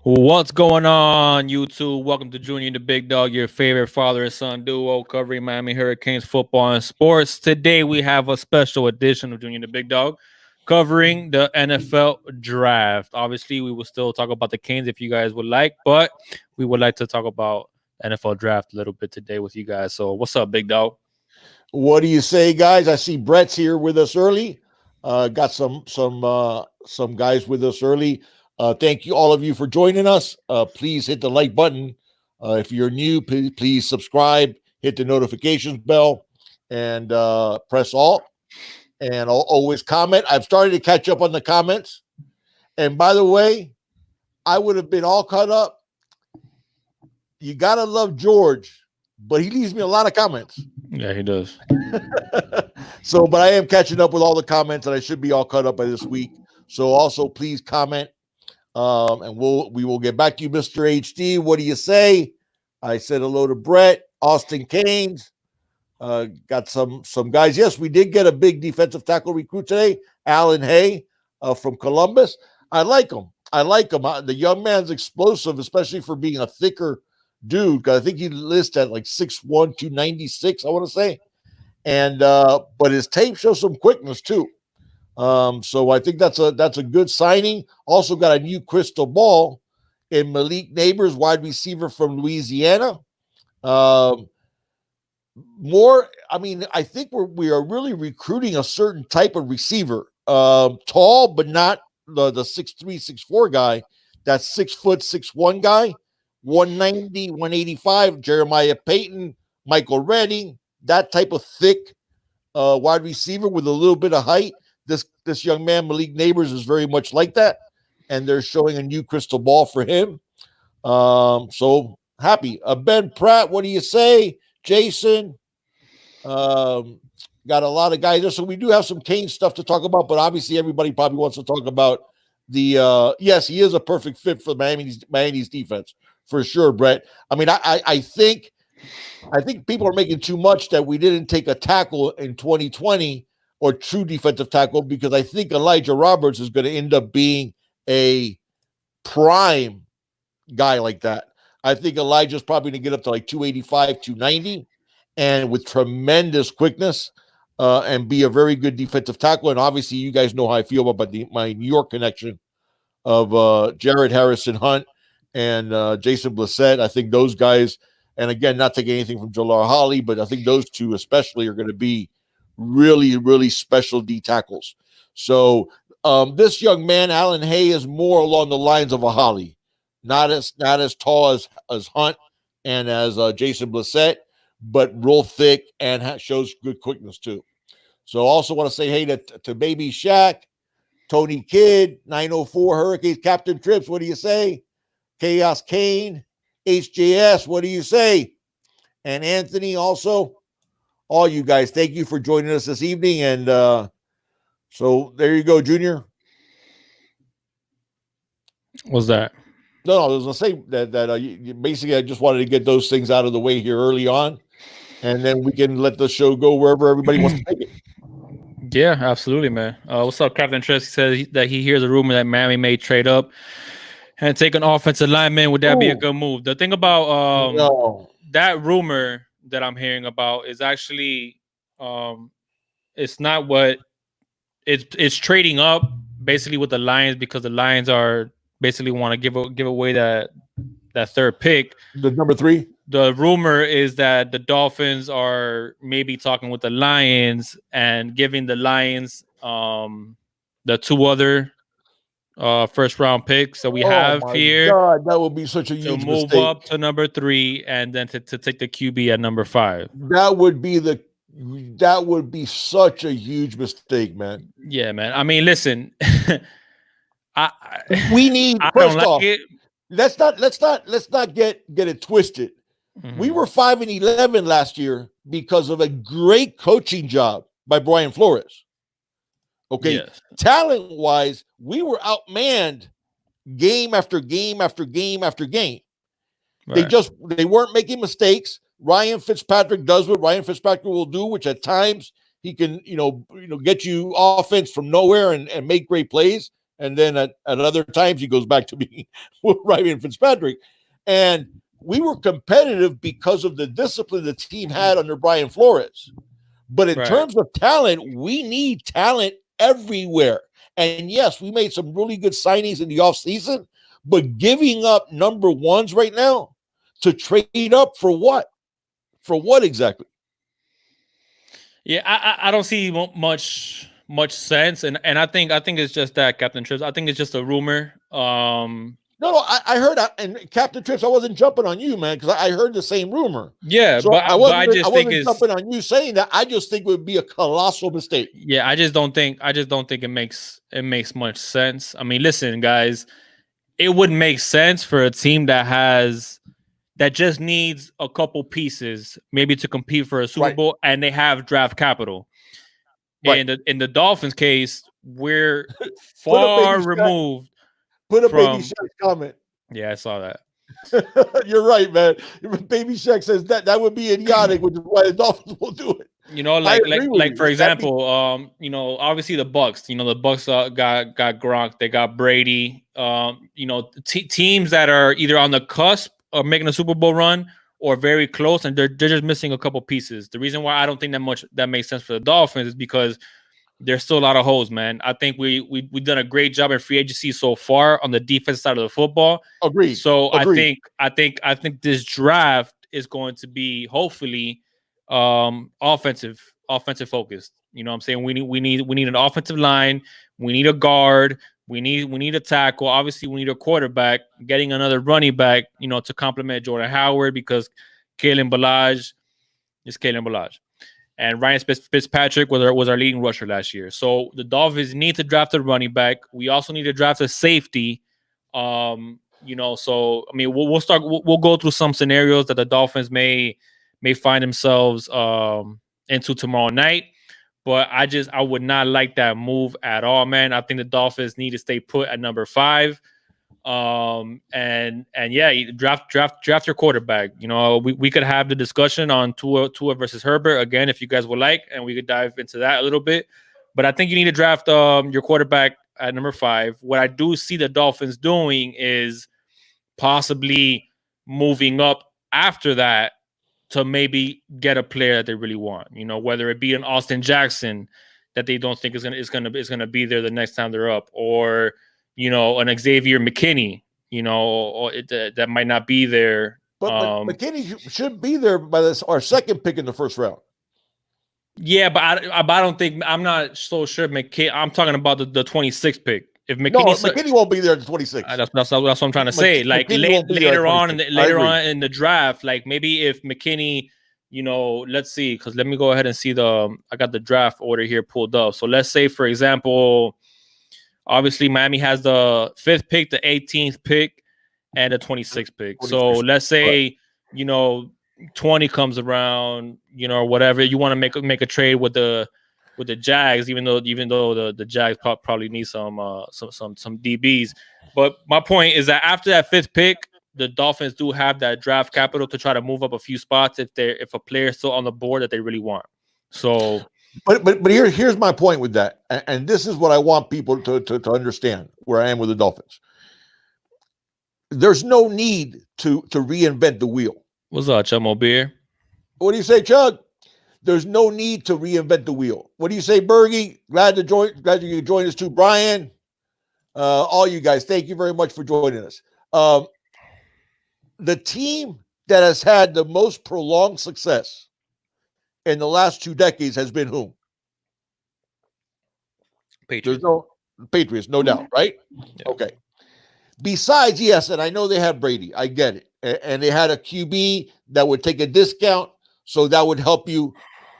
What's going on, YouTube? Welcome to Junior the Big Dog, your favorite father and son duo covering Miami Hurricanes football and sports. Today we have a special edition of Junior the Big Dog covering the NFL draft. Obviously, we will still talk about the Canes if you guys would like, but we would like to talk about the NFL draft a little bit today with you guys. So, what's up, Big Dog? What do you say, guys? I see Brett's here with us early. Got some guys with us early. Thank you all of you for joining us. Please hit the like button. If you're new, please subscribe. Hit the notifications bell and press all. And I'll always comment. I've started to catch up on the comments. And by the way, I would have been all caught up. You gotta love George, but he leaves me a lot of comments. Yeah, he does. So, but I am catching up with all the comments, and I should be all caught up by this week. So, also please comment, and we will get back to you, Mr. HD. What do you say? I said hello to Brett, Austin Canes. Got some guys. Yes, we did get a big defensive tackle recruit today, Alan Hay from Columbus. I like him. The young man's explosive, especially for being a thicker dude. Because I think he lists at like 6'1", 296, I want to say. And but his tape shows some quickness too. So I think that's a good signing. Also got a new crystal ball in Malik Neighbors, wide receiver from Louisiana. I think we are really recruiting a certain type of receiver. Tall, but not the 6'3", 6'4" guy. That 6 foot 6'1" guy, 190, 185, Jeremiah Payton, Michael Redding, that type of thick wide receiver with a little bit of height. This young man, Malik Neighbors, is very much like that. And they're showing a new crystal ball for him. So happy. Ben Pratt, what do you say? Jason, got a lot of guys there. So we do have some Kane stuff to talk about, but obviously everybody probably wants to talk about yes, he is a perfect fit for Miami's defense for sure, Brett. I mean, I think people are making too much that we didn't take a tackle in 2020 or true defensive tackle, because I think Elijah Roberts is going to end up being a prime guy like that. I think Elijah's probably going to get up to like 285, 290, and with tremendous quickness and be a very good defensive tackle. And obviously, you guys know how I feel about my New York connection of Jared Harrison Hunt and Jason Blissett. I think those guys, and again, not taking anything from Jalal Holly, but I think those two especially are going to be really, really special D tackles. So this young man, Alan Hay, is more along the lines of a Holly, not as tall as Hunt and as Jason Blissett, but real thick and shows good quickness too. So also want to say hey to Baby Shaq, Tony Kidd, 904 Hurricanes, Captain Trips, what do you say? Chaos Kane, HJS, what do you say? And Anthony also. All you guys, thank you for joining us this evening. And so there you go, Junior. What's that? No, I was going to say that basically I just wanted to get those things out of the way here early on, and then we can let the show go wherever everybody wants to take it. Yeah, absolutely, man. What's up, Captain Trisk? Says that he hears a rumor that Miami may trade up and take an offensive lineman. Would that be a good move? The thing about that rumor that I'm hearing about is actually it's not what it's trading up basically with the Lions, because the Lions are basically want to give away that third pick, the number 3. The rumor is that the Dolphins are maybe talking with the Lions and giving the Lions the 2 other first round picks that we have here. God, that would be such a huge move mistake. Up to number 3 and then to take the QB at number 5. That would be such a huge mistake, man. Yeah, man. I mean, listen, we need first off. Let's not get it twisted. Mm-hmm. We were 5-11 last year because of a great coaching job by Brian Flores. Okay, yes. Talent-wise, we were outmanned game after game after game after game. Right. They weren't making mistakes. Ryan Fitzpatrick does what Ryan Fitzpatrick will do, which at times he can, get you offense from nowhere and make great plays. and then at other times he goes back to being Ryan Fitzpatrick. And we were competitive because of the discipline the team had under Brian Flores. But in terms of talent, we need talent everywhere. And yes, we made some really good signings in the offseason, but giving up number ones right now to trade up for what? For what exactly? Yeah, I don't see much sense, and I think it's just that, Captain Trips. I think it's just a rumor. No, I heard that, and Captain Trips, I wasn't jumping on you, man, because I heard the same rumor. Yeah, so but I wasn't think jumping on you saying that. I just think it would be a colossal mistake. Yeah, I just don't think it makes much sense. I mean, listen, guys, it would make sense for a team that just needs a couple pieces, maybe to compete for a Super Bowl, and they have draft capital. Right. In the Dolphins case, we're far removed. Put a Baby Shaq comment. Yeah, I saw that. You're right, man. Baby Shaq says that would be idiotic, which is why the Dolphins will do it. You know, like for example, you know, obviously the Bucs. You know, the Bucs got Gronk, they got Brady. You know, teams that are either on the cusp of making a Super Bowl run or very close, and they're just missing a couple pieces. The reason why I don't think that makes sense for the Dolphins is because there's still a lot of holes, man. I think we've done a great job in free agency so far on the defense side of the football. Agreed. So I think this draft is going to be hopefully offensive focused. You know what I'm saying? We need an offensive line, we need a guard, we need a tackle. Obviously, we need a quarterback, getting another running back, you know, to complement Jordan Howard, because Kalen Ballage is Kalen Ballage. And Ryan Fitzpatrick was our leading rusher last year. So the Dolphins need to draft a running back. We also need to draft a safety. You know, so I mean, we'll go through some scenarios that the Dolphins may find themselves into tomorrow night. But I would not like that move at all, man. I think the Dolphins need to stay put at number 5. And yeah, draft your quarterback. You know, we could have the discussion on Tua versus Herbert again if you guys would like, and we could dive into that a little bit. But I think you need to draft your quarterback at number 5. What I do see the Dolphins doing is possibly moving up after that to maybe get a player that they really want. You know, whether it be an Austin Jackson that they don't think is gonna be there the next time they're up, or you know, an Xavier McKinney, you know, or that might not be there. But McKinney should be there by our second pick in the first round. Yeah, but I don't think, I'm not so sure McKinney. I'm talking about the 26th pick. If McKinney won't be there at the 26th. That's what I'm trying to say. Like later on in the draft, like maybe if McKinney, you know, let's see, because let me go ahead and see I got the draft order here pulled up. So let's say, for example, obviously Miami has the 5th pick, the 18th pick, and the 26th pick. So let's say, you know, 20 comes around, you know, or whatever, you want to make a trade with the Jags, even though the Jags probably need some DBs. But my point is that after that 5th pick, the Dolphins do have that draft capital to try to move up a few spots if a player is still on the board that they really want. So, but here's my point with that, and this is what I want people to understand where I am with the Dolphins. There's no need to reinvent the wheel. What's up, Chummo Beer? What do you say, Chug? There's no need to reinvent the wheel. What do you say, Bergie? Glad you could join us too, Brian. All you guys, thank you very much for joining us. The team that has had the most prolonged success in the last 2 decades has been whom? Patriots. Patriots, no doubt, right? Yeah. Okay. Besides, yes, and I know they have Brady. I get it. And they had a QB that would take a discount, so that would help you,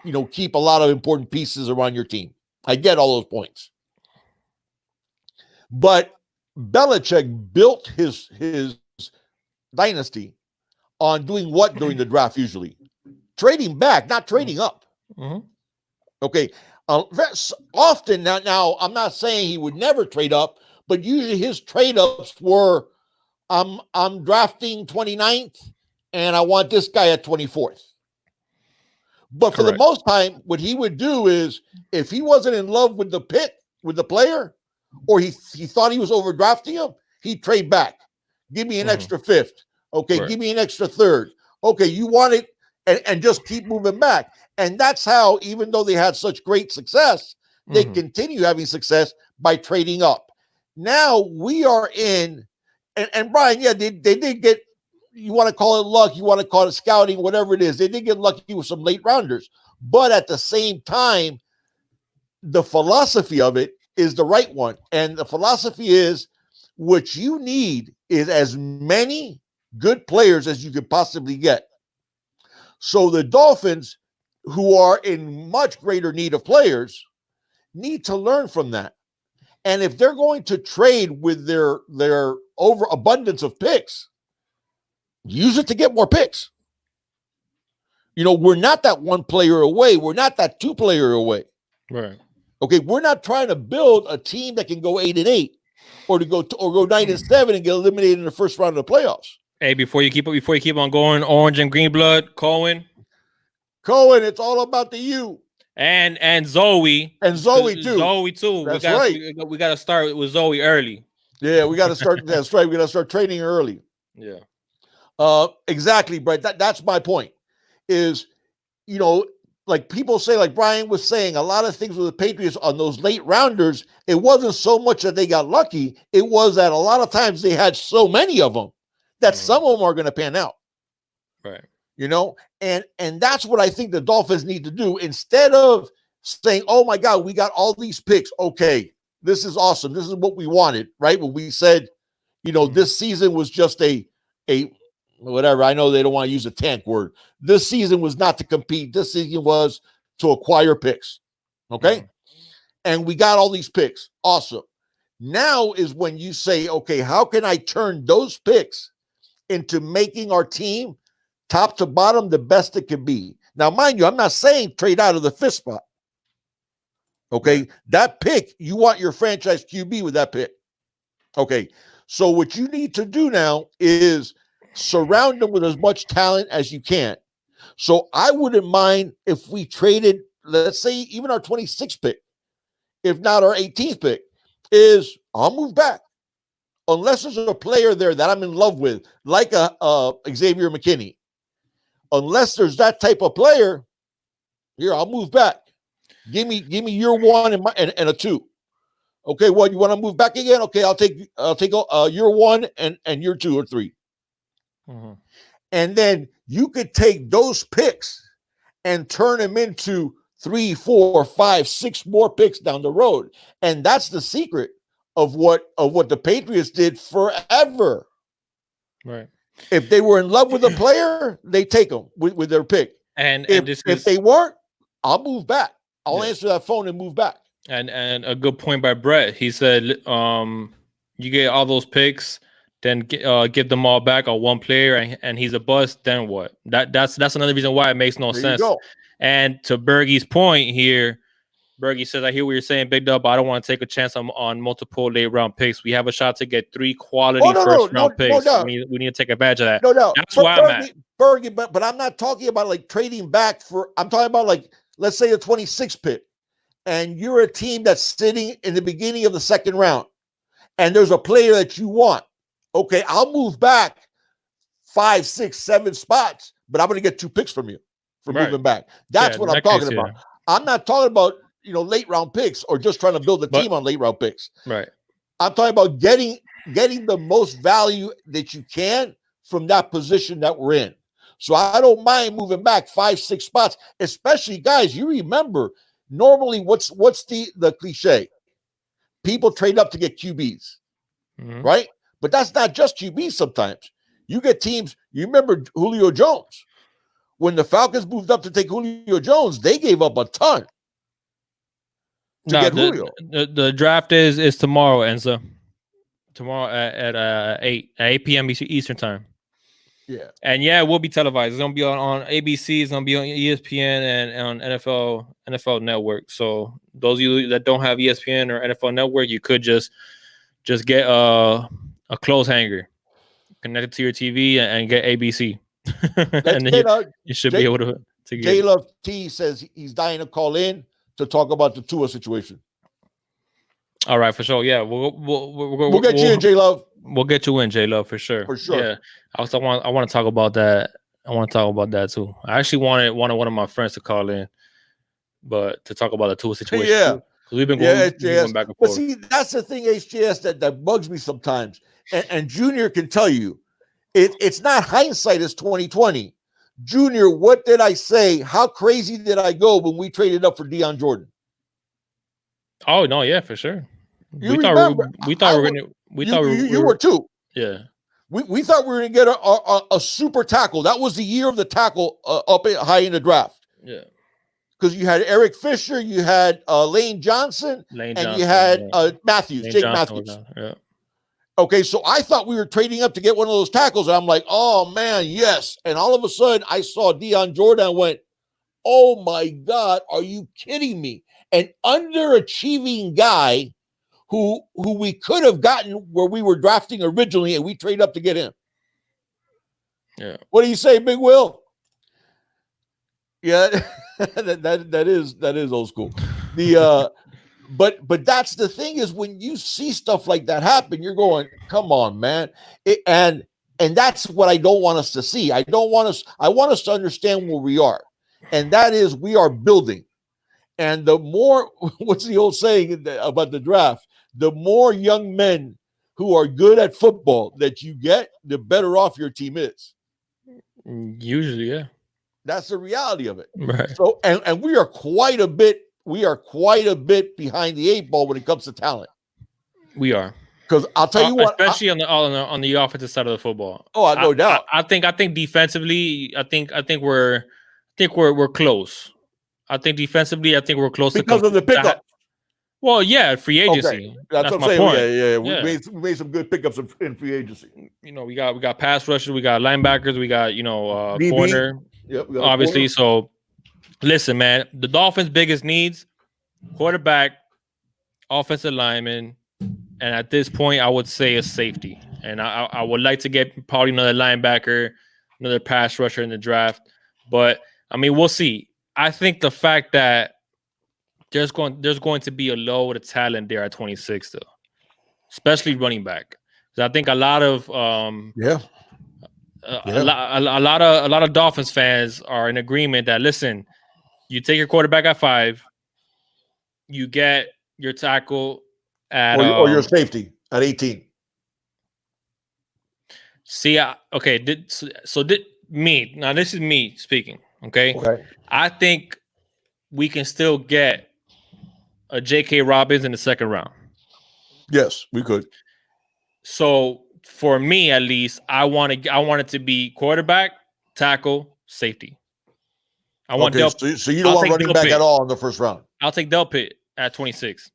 you know, keep a lot of important pieces around your team. I get all those points. But Belichick built his dynasty on doing what during the draft usually? Trading back, not trading up. Mm-hmm. Okay. Often now, I'm not saying he would never trade up, but usually his trade-ups were, I'm drafting 29th, and I want this guy at 24th. But for the most time, what he would do is, if he wasn't in love with the pick, with the player, or he thought he was overdrafting him, he'd trade back. Give me an extra fifth. Okay, give me an extra third. Okay, you want it, and just keep moving back. And that's how, even though they had such great success, they continue having success by trading up. Now we are in, and Brian, yeah, they did get, you want to call it luck, you want to call it scouting, whatever it is. They did get lucky with some late rounders. But at the same time, the philosophy of it is the right one. And the philosophy is, what you need is as many good players as you could possibly get. So the Dolphins, who are in much greater need of players, need to learn from that. And if they're going to trade with their overabundance of picks, use it to get more picks. We're not that one player away. We're not that two player away. Right. Okay, we're not trying to build a team that can go 8-8 or go 9-7 and get eliminated in the first round of the playoffs. Hey, before you keep on going, orange and green blood, Cohen, it's all about the U. And Zoe. And Zoe too. Zoe too. That's right. We got to start with Zoe early. Yeah, we got to start. That's right. We got to start training early. Yeah. Exactly, Brett. That's my point. Is, like people say, like Brian was saying, a lot of things with the Patriots on those late rounders, it wasn't so much that they got lucky. It was that a lot of times they had so many of them that some of them are going to pan out. Right. And that's what I think the Dolphins need to do. Instead of saying, oh my God, we got all these picks. Okay, this is awesome. This is what we wanted, right? When we said, this season was just a whatever. I know they don't want to use a tank word. This season was not to compete. This season was to acquire picks. Okay. And we got all these picks. Awesome. Now is when you say, okay, how can I turn those picks into making our team top to bottom the best it can be? Now, mind you, I'm not saying trade out of the fifth spot. Okay. That pick, you want your franchise QB with that pick. Okay. So what you need to do now is surround them with as much talent as you can. So I wouldn't mind if we traded, let's say, even our 26th pick, if not our 18th pick, is I'll move back. Unless there's a player there that I'm in love with, like a Xavier McKinney. Unless there's that type of player, here, I'll move back. Give me year one and a 2. Okay, well, you want to move back again? Okay, I'll take year 1 and year 2 or 3. And then you could take those picks and turn them into 3, 4, 5, 6 more picks down the road. And that's the secret of what the Patriots did forever. Right. If they were in love with a player, they take them with their pick. And if they weren't, I'll move back. I'll answer that phone and move back. And a good point by Brett. He said, you get all those picks, then give them all back on one player, and he's a bust. Then what? That's another reason why it makes no sense. And to Bergie's point here, Bergie says, I hear what you're saying, Big Dub, but I don't want to take a chance on multiple late round picks. We have a shot to get 3 quality first round picks. We need to take advantage of that. No. That's why I'm at. Bergie, but I'm not talking about like trading back I'm talking about like, let's say a 26 pick, and you're a team that's sitting in the beginning of the second round, and there's a player that you want. Okay, I'll move back 5, 6, 7 spots, but I'm going to get 2 picks from you for moving back. That's what I'm talking about. I'm not talking about, late round picks or just trying to build a team on late round picks. Right. I'm talking about getting the most value that you can from that position that we're in. So I don't mind moving back 5, 6 spots, especially, guys, you remember, normally what's the cliche? People trade up to get QBs, right? But that's not just QB sometimes. You get teams, you remember Julio Jones. When the Falcons moved up to take Julio Jones, they gave up a ton to get Julio. The draft is tomorrow, Enzo. Tomorrow at 8 p.m. Eastern time. Yeah. And yeah, it will be televised. It's going to be on ABC. It's going to be on ESPN and on NFL Network. So those of you that don't have ESPN or NFL Network, you could just get a clothes hanger, connect it to your TV, and get ABC. And then you should be able to get J-Love T says he's dying to call in to talk about the Tua situation. All right, for sure. Yeah, we'll get you in, J Love. We'll get you in, J Love, for sure. For sure. Yeah. I want to talk about that. I want to talk about that too. I actually wanted one of my friends to call in, but to talk about the Tua situation. Yeah. Because we've been going back and forth. But see, that's the thing, HJS, that bugs me sometimes. And Junior can tell you, it's not hindsight, it's 2020. Junior, what did I say? How crazy did I go when we traded up for Deion Jordan? Oh no, yeah, for sure. We thought you were too. Yeah. We thought we were going to get a super tackle. That was the year of the tackle high in the draft. Yeah. Because you had Eric Fisher, you had Lane Johnson, you had Matthews, Jake Matthews. Yeah. Okay, so I thought we were trading up to get one of those tackles. And I'm like, oh, man, yes. And all of a sudden, I saw Deion Jordan and went, oh, my God, are you kidding me? An underachieving guy who we could have gotten where we were drafting originally, and we trade up to get him. Yeah. What do you say, Big Will? Yeah, that is old school. But that's the thing, is when you see stuff like that happen, you're going, come on, man. And that's what I don't want us to see. I want us to understand where we are. And that is, we are building. And the more, what's the old saying about the draft? The more young men who are good at football that you get, the better off your team is. Usually, yeah. That's the reality of it. Right. So, and we are quite a bit behind the eight ball when it comes to talent. We are. Because I'll tell you what, especially on the offensive side of the football. Oh, no doubt. I think defensively, I think we're close. I think defensively, we're close because of the pickup. Well, yeah, free agency. Okay. That's what I'm saying. Point. Yeah. We made some good pickups in free agency. You know, we got pass rushers, we got linebackers, we got corner. Yep, obviously. So, listen, man, the Dolphins' biggest needs: quarterback, offensive lineman, and at this point, I would say a safety. And I would like to get probably another linebacker, another pass rusher in the draft. But I mean, we'll see. I think the fact that there's going to be a load of talent there at 26, though, especially running back. So I think a lot of a lot of Dolphins fans are in agreement that, listen, you take your quarterback at 5, you get your tackle at or your safety at 18. See, okay, this is me speaking. Okay. I think we can still get a J.K. Robbins in the second round. Yes, we could. So for me, at least, I want it to be quarterback, tackle, safety. I want so you don't want running back at all in the first round. I'll take Delpit at 26.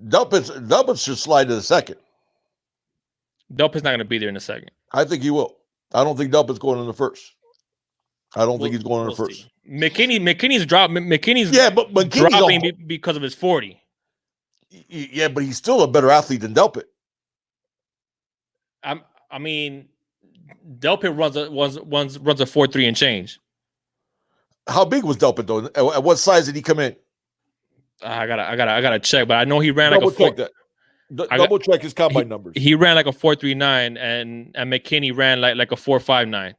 Delpit should slide to the second. Delpit's not going to be there in the second. I think he will. I don't think Delpit's going in the first. I don't think he's going in the first. McKinney's dropping. McKinney's dropping because of his 40. Yeah, but he's still a better athlete than Delpit. I mean, Delpit runs a 4.3 and change. How big was Delpit though? At what size did he come in? I gotta check, but I know he ran like a 4. Double check his combine numbers. He ran like a 4.39, and McKinney ran like a 4.59.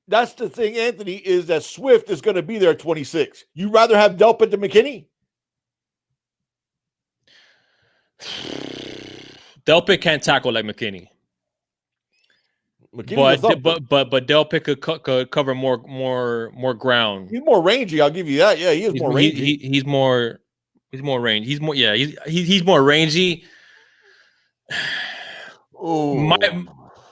That's the thing, Anthony, is that Swift is going to be there at 26. You rather have Delpit than McKinney? Delpit can't tackle like McKinney. But Delpit could cover more ground. He's more rangy. I'll give you that. Yeah, he is more rangy. He's more rangy. He's more rangy. Oh,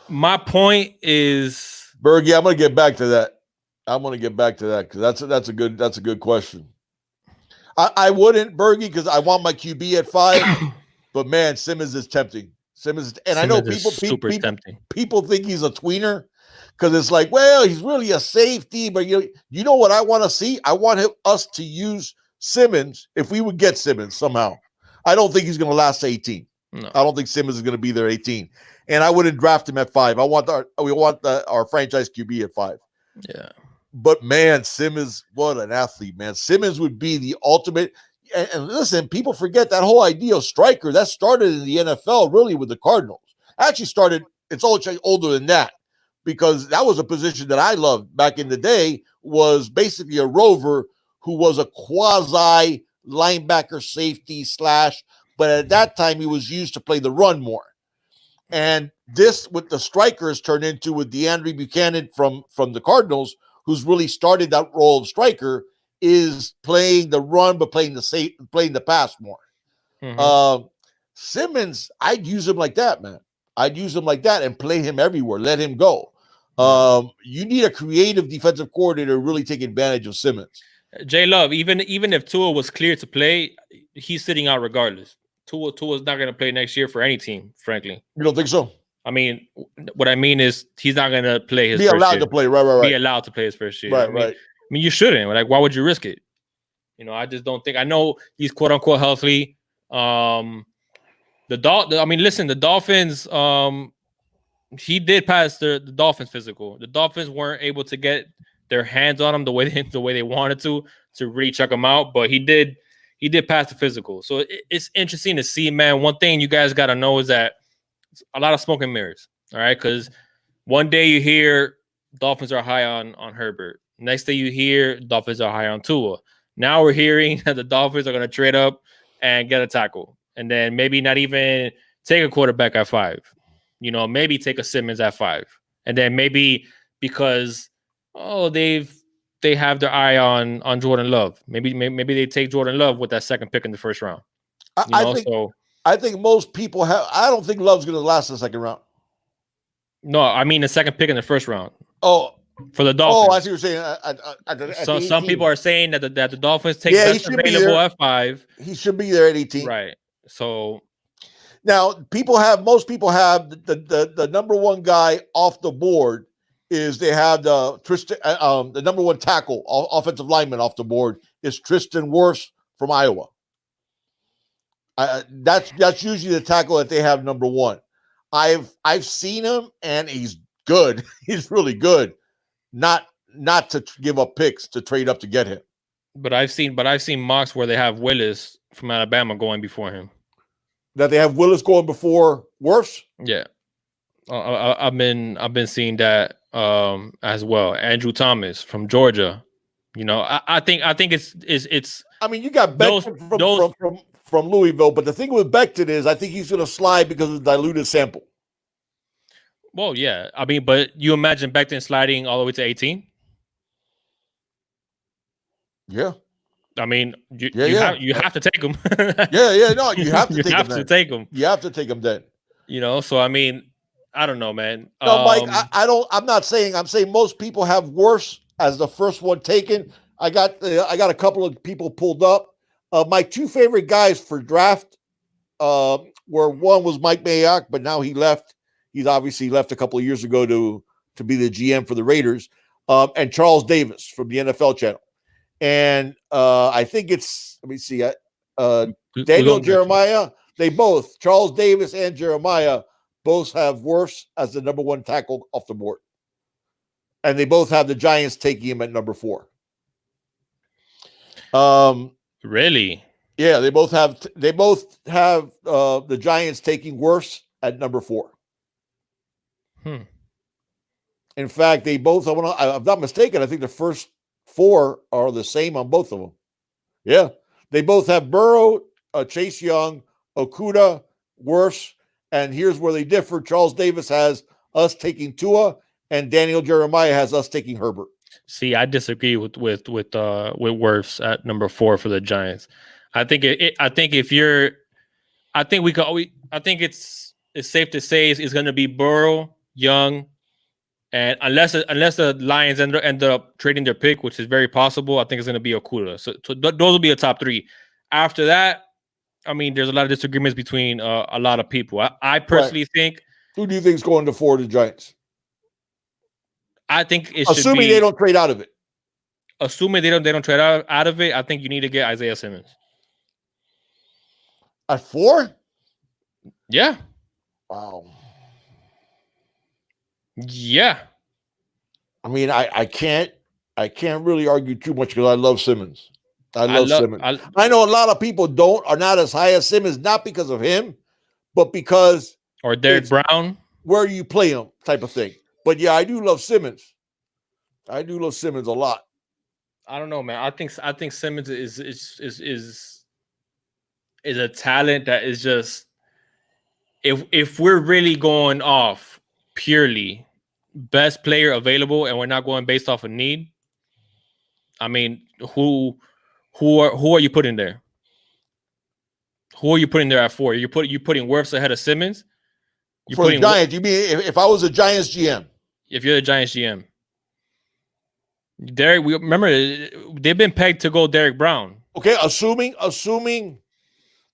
my point is, Bergie, I'm going to get back to that. Because that's a good question. I wouldn't, Bergie, because I want my QB at 5. But man, Simmons is tempting. I know people think he's a tweener because it's like, well, he's really a safety. But you know what I want to see? I want us to use Simmons if we would get Simmons somehow. I don't think he's going to last 18. No. I don't think Simmons is going to be there 18. And I wouldn't draft him at 5. We want our franchise QB at 5. Yeah. But man, Simmons, what an athlete, man. Simmons would be the ultimate. and listen, people forget that whole idea of striker that started in the NFL really with the Cardinals. Actually started, it's older than that, because that was a position that I loved back in the day, was basically a rover who was a quasi linebacker safety slash, but at that time he was used to play the run more. And this, what the strikers turned into with DeAndre Buchanan from the Cardinals, who's really started that role of striker, is playing the run, but playing the pass more. Mm-hmm. Simmons, I'd use him like that, man. I'd use him like that and play him everywhere. Let him go. You need a creative defensive coordinator to really take advantage of Simmons. J Love, even if Tua was clear to play, he's sitting out regardless. Tua's not going to play next year for any team, frankly. You don't think so? I mean, what I mean is he's not going to play his first year. Be allowed to play, right. Be allowed to play his first year. Right. I mean, you shouldn't. Like, why would you risk it? I just don't think. I know he's quote unquote healthy. The Dolphins. He did pass the Dolphins physical. The Dolphins weren't able to get their hands on him the way they wanted to really check him out, but he did pass the physical. So it's interesting to see, man. One thing you guys got to know is that a lot of smoke and mirrors. All right, because one day you hear Dolphins are high on Herbert. Next day you hear Dolphins are high on Tua. Now we're hearing that the Dolphins are going to trade up and get a tackle, and then maybe not even take a quarterback at 5. Maybe take a Simmons at 5, and then maybe because they have their eye on Jordan Love. Maybe they take Jordan Love with that second pick in the first round. I think most people have. I don't think Love's going to last the second round. No, I mean the second pick in the first round. Oh, for the Dolphins. Oh, I see what you're saying. So some people are saying that the Dolphins take best available at 5. He should be there at 18. Right. So now most people have the number one guy off the board is they have the number one tackle offensive lineman off the board is Tristan Wirfs from Iowa. That's usually the tackle that they have number one. I've seen him and he's good. He's really good. Not to give up picks to trade up to get him. But I've seen mocks where they have Willis from Alabama going before him. That they have Willis going before Wirfs? Yeah. I've been seeing that as well. Andrew Thomas from Georgia. I think it's. I mean, you got Becton from Louisville, but the thing with Becton is, I think he's going to slide because of the diluted sample. Well, yeah. I mean, but you imagine Becton sliding all the way to 18? Yeah. I mean, you have to take him. No, you have to take him. You have to take him then. So I mean, I don't know, man. No, Mike, I'm saying most people have Wirfs as the first one taken. I got a couple of people pulled up. My two favorite guys for draft were, one was Mike Mayock, but now he left. He's obviously left a couple of years ago to be the GM for the Raiders, and Charles Davis from the NFL channel. And I think it's, let me see, Daniel Jeremiah. They both, Charles Davis and Jeremiah, both have Wirfs as the number one tackle off the board. And they both have the Giants taking him at number 4. Really? Yeah, they both have the Giants taking Wirfs at number 4. In fact, they both, if I'm not mistaken, I think the first 4 are the same on both of them. Yeah. They both have Burrow, Chase Young, Okudah, Wirfs, and here's where they differ. Charles Davis has us taking Tua, and Daniel Jeremiah has us taking Herbert. See, I disagree with Wirfs at number 4 for the Giants. I think it's safe to say it's going to be Burrow, Young, and unless the Lions end up trading their pick, which is very possible, I think it's going to be Okudah. So those will be a top 3. After that, I mean, there's a lot of disagreements between a lot of people. I personally think. Who do you think is going to 4 to Giants? I think it assuming they don't trade out of it. Assuming they don't trade out of it, I think you need to get Isaiah Simmons. At 4? Yeah. Wow. Yeah. I mean, I can't really argue too much because I love Simmons. I love Simmons. I know a lot of people are not as high as Simmons, not because of him, but because or Derek Brown, where you play him type of thing. But yeah, I do love Simmons. I do love Simmons a lot. I don't know, man. I think Simmons is a talent that is just, if we're really going off purely best player available and we're not going based off of need, I mean, who are you putting there? Who are you putting there at 4? You putting Wirfs ahead of Simmons? For the Giants, you mean if I was a Giants GM? If you're the Giants GM, Derek, we remember they've been pegged to go Derek Brown. Okay, assuming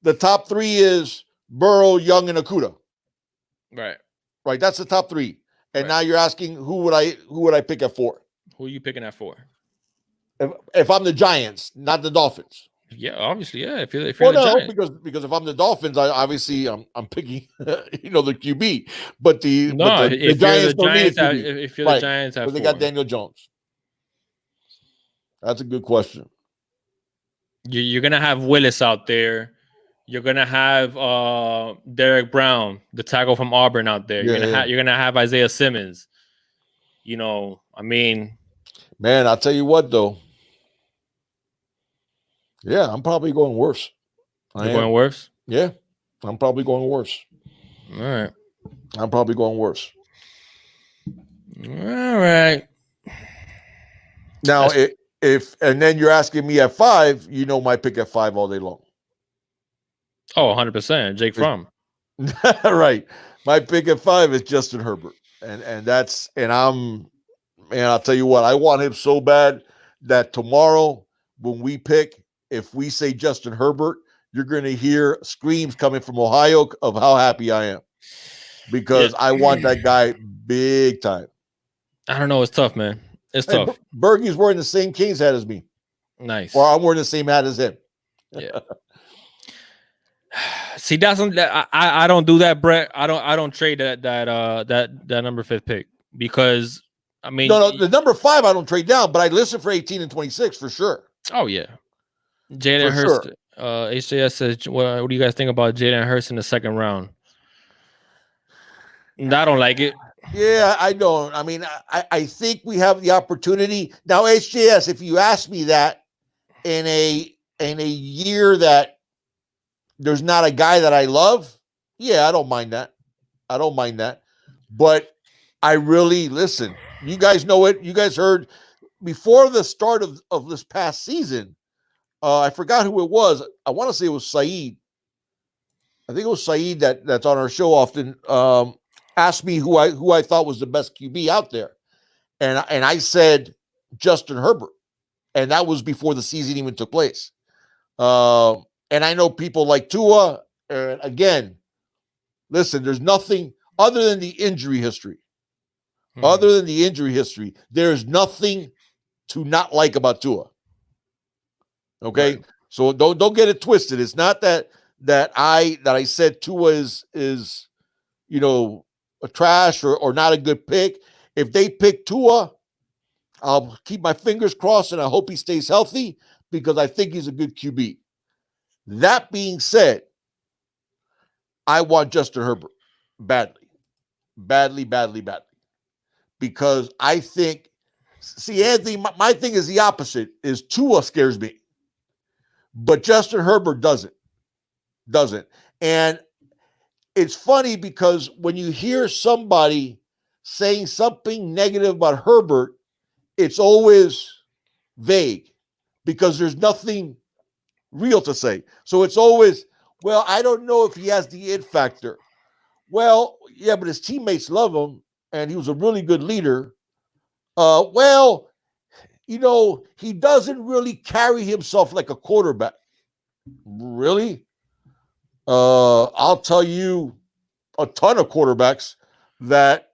the top 3 is Burrow, Young, and Okudah. Right. That's the top 3. And now you're asking who would I pick at 4? Who are you picking at 4? If I'm the Giants, not the Dolphins. Yeah, obviously, yeah. If you're the Giants. because if I'm the Dolphins, I'm picking the QB. But the Giants don't need a QB. If you're the Giants, but they got Daniel Jones. That's a good question. You're gonna have Willis out there. You're gonna have Derek Brown, the tackle from Auburn, out there. You're gonna have Isaiah Simmons. I mean, man, I'll tell you what though. Yeah, I'm probably going worse. Going worse? Yeah, I'm probably going worse. All right. I'm probably going worse. All right. Now, and then you're asking me at 5, my pick at 5 all day long. Oh, 100%. Jake Fromm. Right. My pick at 5 is Justin Herbert. And I'll tell you what, I want him so bad that tomorrow when we pick, if we say Justin Herbert, you're going to hear screams coming from Ohio of how happy I am. Because I want that guy big time. I don't know. It's tough, man. It's tough. Bergie's wearing the same Kings hat as me. Nice. Or I'm wearing the same hat as him. Yeah. See, I don't do that, Brett. I don't trade that number 5 pick because I mean, no, the number 5 I don't trade down, but I listen for 18 and 26 for sure. Oh yeah, Jalen Hurst. Sure. HJS says, what do you guys think about Jalen Hurst in the 2nd round? I don't like it. Yeah, I don't. I mean, I think we have the opportunity now. HJS, if you ask me that in a year that there's not a guy that I love, yeah, I don't mind that. But I really listen. You guys know it. You guys heard before the start of this past season. I forgot who it was. I want to say it was Saeed. I think it was Saeed that's on our show often. Asked me who I thought was the best QB out there, and I said Justin Herbert, and that was before the season even took place. And I know people like Tua. Again, listen, there's nothing other than the injury history. There's nothing to not like about Tua. Okay, right. So don't get it twisted. It's not that I said Tua is a trash or not a good pick. If they pick Tua, I'll keep my fingers crossed and I hope he stays healthy because I think he's a good QB. That being said, I want Justin Herbert badly, because I think, see, Anthony, my thing is the opposite, is Tua scares me, but Justin Herbert doesn't. And it's funny because when you hear somebody saying something negative about Herbert, it's always vague because there's nothing real to say. So it's always, well, I don't know if he has the it factor. Well, yeah, but his teammates love him and he was a really good leader. He doesn't really carry himself like a quarterback. Really? I'll tell you a ton of quarterbacks that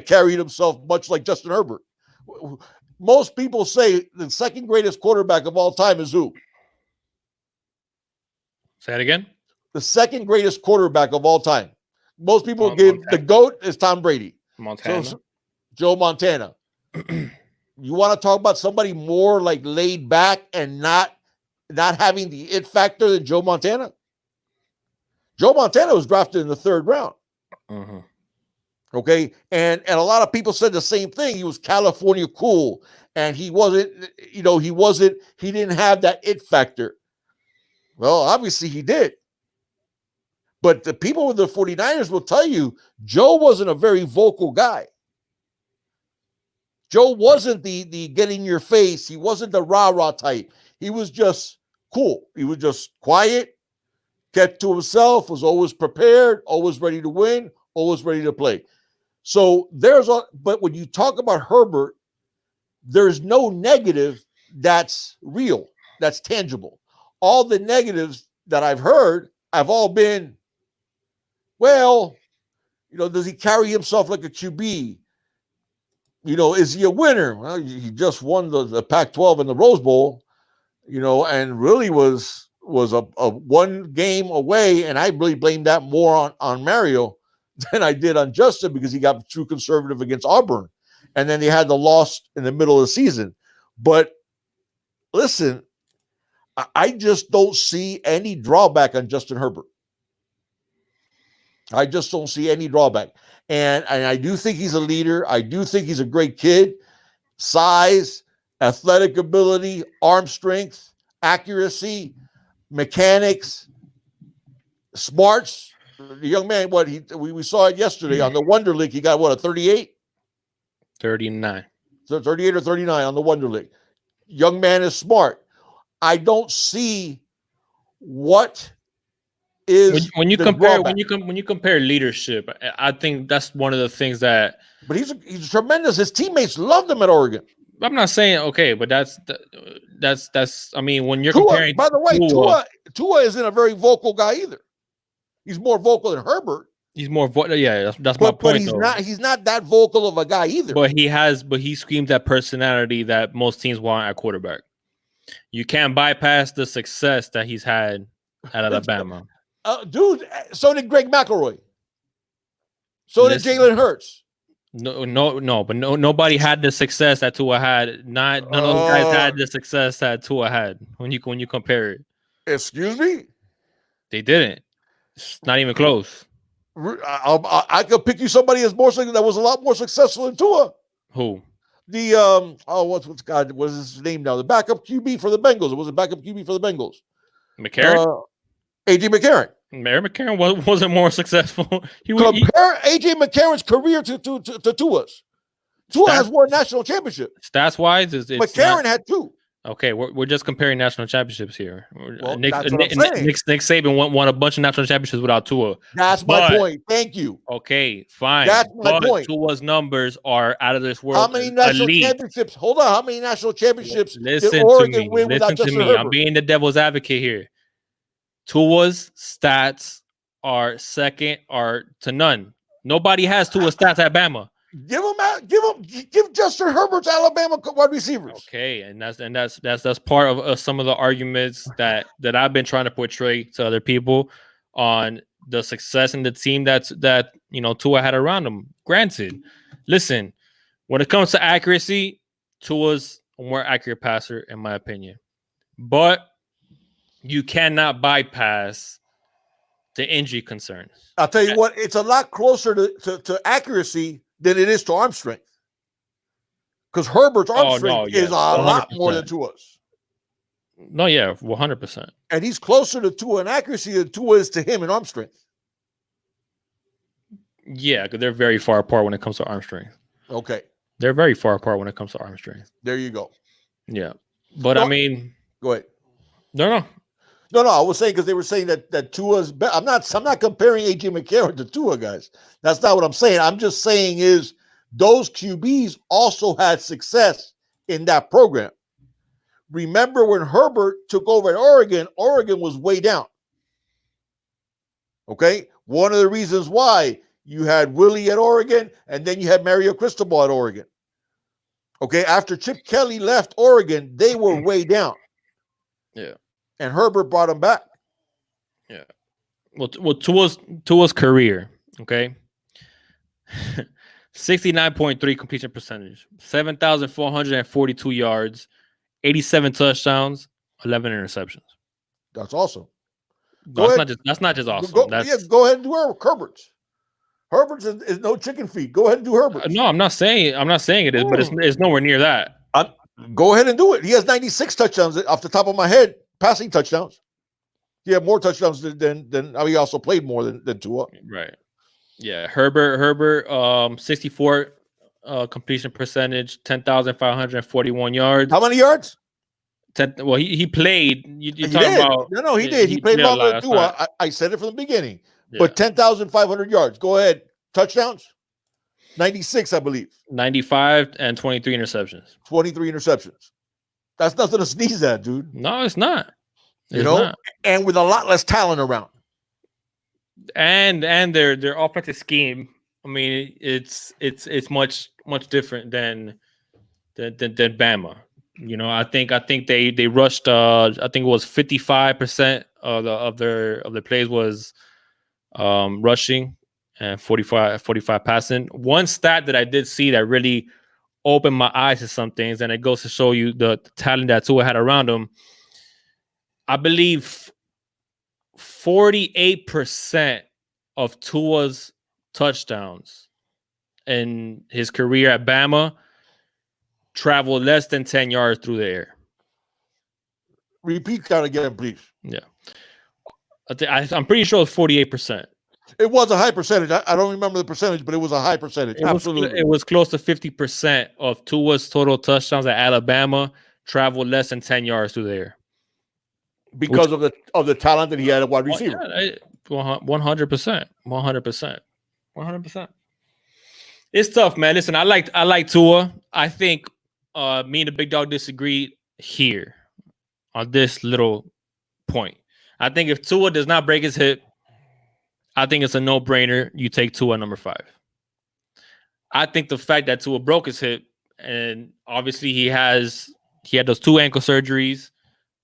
carried himself much like Justin Herbert. Most people say the second greatest quarterback of all time is who? Say that again? The second greatest quarterback of all time. Most people give the GOAT is Tom Brady. Montana. So, Joe Montana. You want to talk about somebody more like laid back and not not having the it factor than Joe Montana? Joe Montana was drafted in the 3rd round. Mm-hmm. Okay. And a lot of people said the same thing. He was California cool. And he wasn't, he didn't have that it factor. Well, obviously he did. But the people with the 49ers will tell you, Joe wasn't a very vocal guy. Joe wasn't the get in your face. He wasn't the rah-rah type. He was just cool. He was just quiet, kept to himself, was always prepared, always ready to win, always ready to play. So but when you talk about Herbert, there's no negative that's real, that's tangible. All the negatives that I've heard have all been, well, does he carry himself like a QB? Is he a winner? Well, he just won the Pac-12 and the Rose Bowl, and really was a one game away. And I really blame that more on Mario than I did on Justin, because he got too conservative against Auburn. And then they had the loss in the middle of the season. But listen, I just don't see any drawback on Justin Herbert. I just don't see any drawback. And I do think he's a leader. I do think he's a great kid. Size, athletic ability, arm strength, accuracy, mechanics, smarts. The young man, we saw it yesterday on the Wonder League. He got a 38? 39. 38 or 39 on the Wonder League. Young man is smart. I don't see what is when you compare leadership. I think that's one of the things that. But he's tremendous. His teammates loved him at Oregon. I'm not saying okay, but that's. I mean, when you're comparing. By the way, Tua isn't a very vocal guy either. He's more vocal than Herbert. He's more yeah, that's my point. But he's not that vocal of a guy either. But he screams that personality that most teams want at quarterback. You can't bypass the success that he's had at Alabama. Dude, so did Greg McElroy. So did Jalen Hurts. No, but nobody had the success that Tua had. None of those guys had the success that Tua had when you compare it. Excuse me? They didn't. It's not even close. I could pick you somebody that was a lot more successful than Tua. Who? The what's his name now? The backup QB for the Bengals. It was a backup QB for the Bengals. McCarron? AJ McCarron. Mary McCarron wasn't more successful. Compare AJ McCarron's career to Tua's. Tua has won national championship. Stats wise, McCarron had 2. Okay, we're just comparing national championships here. Well, Nick Saban won a bunch of national championships without Tua. That's my point. Thank you. Okay, fine. That's my point. Tua's numbers are out of this world. How many national championships? Hold on. How many national championships did Oregon win without Justin Herbert? I'm being the devil's advocate here. Tua's stats are second or to none. Nobody has Tua's stats at Bama. Give Justin Herbert's Alabama wide receivers. Okay, and that's part of some of the arguments that I've been trying to portray to other people on the success and the team that Tua had around him. Granted, listen, when it comes to accuracy, Tua's a more accurate passer in my opinion, but you cannot bypass the injury concerns. I'll tell you what, it's a lot closer to accuracy than it is to arm strength. Because Herbert's arm strength is a 100%. Lot more than Tua's. No, yeah, 100%. And he's closer to Tua in accuracy than Tua is to him in arm strength. Yeah, because they're very far apart when it comes to arm strength. Okay. They're very far apart when it comes to arm strength. There you go. Yeah. But I mean... Go ahead. No. I was saying because they were saying that Tua's better. I'm not comparing AJ McCarron to Tua, guys. That's not what I'm saying. I'm just saying is those QBs also had success in that program. Remember when Herbert took over at Oregon was way down. Okay? One of the reasons why you had Willie at Oregon and then you had Mario Cristobal at Oregon. Okay? After Chip Kelly left Oregon, they were way down. Yeah. And Herbert brought him back. Yeah. Well, Tua's career, okay? 69.3 completion percentage, 7,442 yards, 87 touchdowns, 11 interceptions. That's awesome. That's not just awesome. Go ahead and do Herbert's. Herbert's is no chicken feed. Go ahead and do Herbert's. No, I'm not saying it is, but it's nowhere near that. Go ahead and do it. He has 96 touchdowns off the top of my head, passing touchdowns. He had more touchdowns than he also played more than Tua. Right. Yeah. Herbert, 64 completion percentage, 10,541 yards. How many yards? Well, he played. You're talking about no, he did. He played longer than Tua. I said it from the beginning. Yeah. But 10,500 yards. Go ahead. Touchdowns? 96, I believe. 95 and 23 interceptions. 23 interceptions. That's nothing to sneeze at, dude. No, it's not. And with a lot less talent around. And their offensive scheme. I mean, it's much different than Bama. I think they rushed. I think it was 55% of their plays was rushing and 45 passing. One stat that I did see that really opened my eyes to some things, and it goes to show you the talent that Tua had around him. I believe 48% of Tua's touchdowns in his career at Bama traveled less than 10 yards through the air. Repeat that again, please. Yeah. I'm pretty sure it's 48%. It was a high percentage. I don't remember the percentage, but it was a high percentage. Absolutely. It was close to 50% of Tua's total touchdowns at Alabama traveled less than 10 yards through the air. Because of the talent that he had at wide receiver. 100%. 100%. It's tough, man. Listen, I like Tua. I think me and the big dog disagree here on this little point. I think if Tua does not break his hip, I think it's a no-brainer. You take Tua number 5. I think the fact that Tua broke his hip, and obviously he had those 2 ankle surgeries.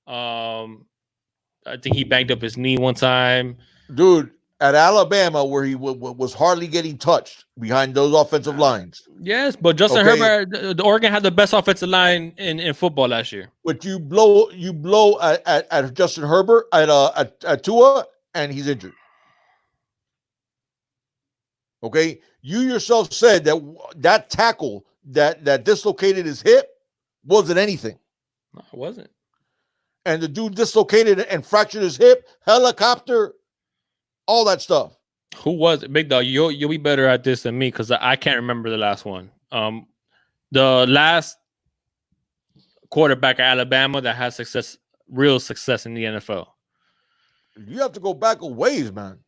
I think he banged up his knee one time. Dude, at Alabama, where he was hardly getting touched behind those offensive lines. Yes, but Justin Herbert, the Oregon had the best offensive line in football last year. But you blow at Justin Herbert at Tua, and he's injured. Okay, you yourself said that tackle that dislocated his hip wasn't anything. No, it wasn't. And the dude dislocated and fractured his hip, helicopter, all that stuff. Who was it? Big Dog, you'll be better at this than me because I can't remember the last one. The last quarterback at Alabama that has real success in the NFL. You have to go back a ways, man.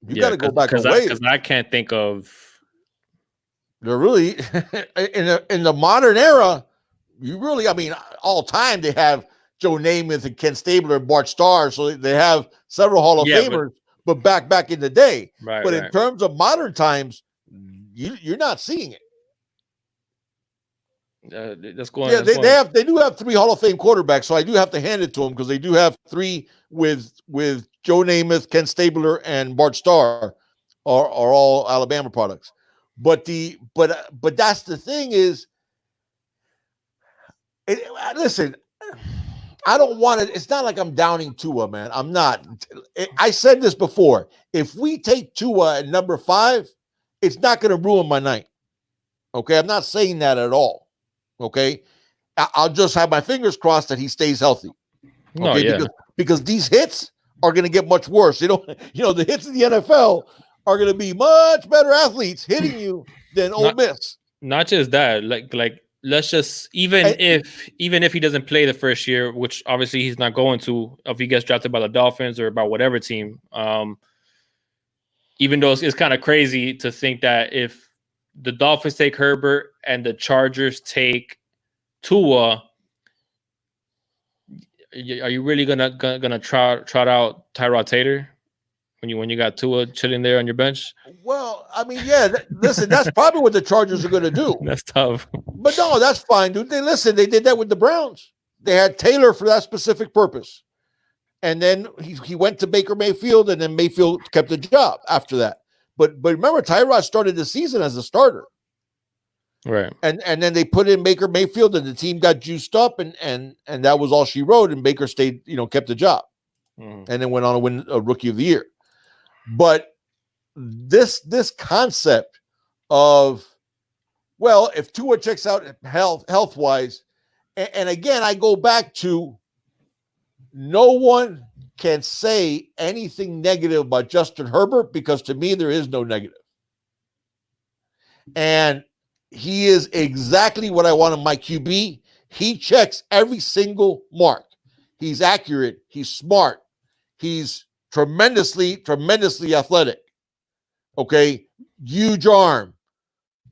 You got to go back a ways. Because I can't think of. They're really in the modern era. You really, I mean, all time they have Joe Namath and Ken Stabler and Bart Starr, so they have several Hall of Famers. But back in the day, in terms of modern times, you're not seeing it. That's going. Yeah, they do have 3 Hall of Fame quarterbacks, so I do have to hand it to them because they do have 3 with Joe Namath, Ken Stabler, and Bart Starr are all Alabama products. But that's the thing is, listen. I don't want to. It's not like I'm downing Tua, man. I'm not. I said this before. If we take Tua at number 5, it's not going to ruin my night. Okay, I'm not saying that at all. Okay, I'll just have my fingers crossed that he stays healthy. Okay, because these hits are going to get much worse. The hits in the NFL are going to be much better athletes hitting you than Ole Miss. Not just that, like. Let's just if he doesn't play the first year, which obviously he's not going to, if he gets drafted by the Dolphins or by whatever team, even though it's kind of crazy to think that if the Dolphins take Herbert and the Chargers take Tua, are you really gonna trot out Tyrod Taylor when you got Tua chilling there on your bench? Well, I mean, listen, that's probably what the Chargers are going to do. That's tough. But no, that's fine, dude. They did that with the Browns. They had Taylor for that specific purpose. And then he went to Baker Mayfield, and then Mayfield kept the job after that. But remember, Tyrod started the season as a starter. Right. And then they put in Baker Mayfield, and the team got juiced up, and that was all she wrote. And Baker stayed, kept the job, and then went on to win a Rookie of the Year. But this concept of, well, if Tua checks out health wise, and again, I go back to, no one can say anything negative about Justin Herbert, because to me there is no negative, and he is exactly what I want in my QB. He checks every single mark. He's accurate. He's smart. He's tremendously athletic. Okay. Huge arm,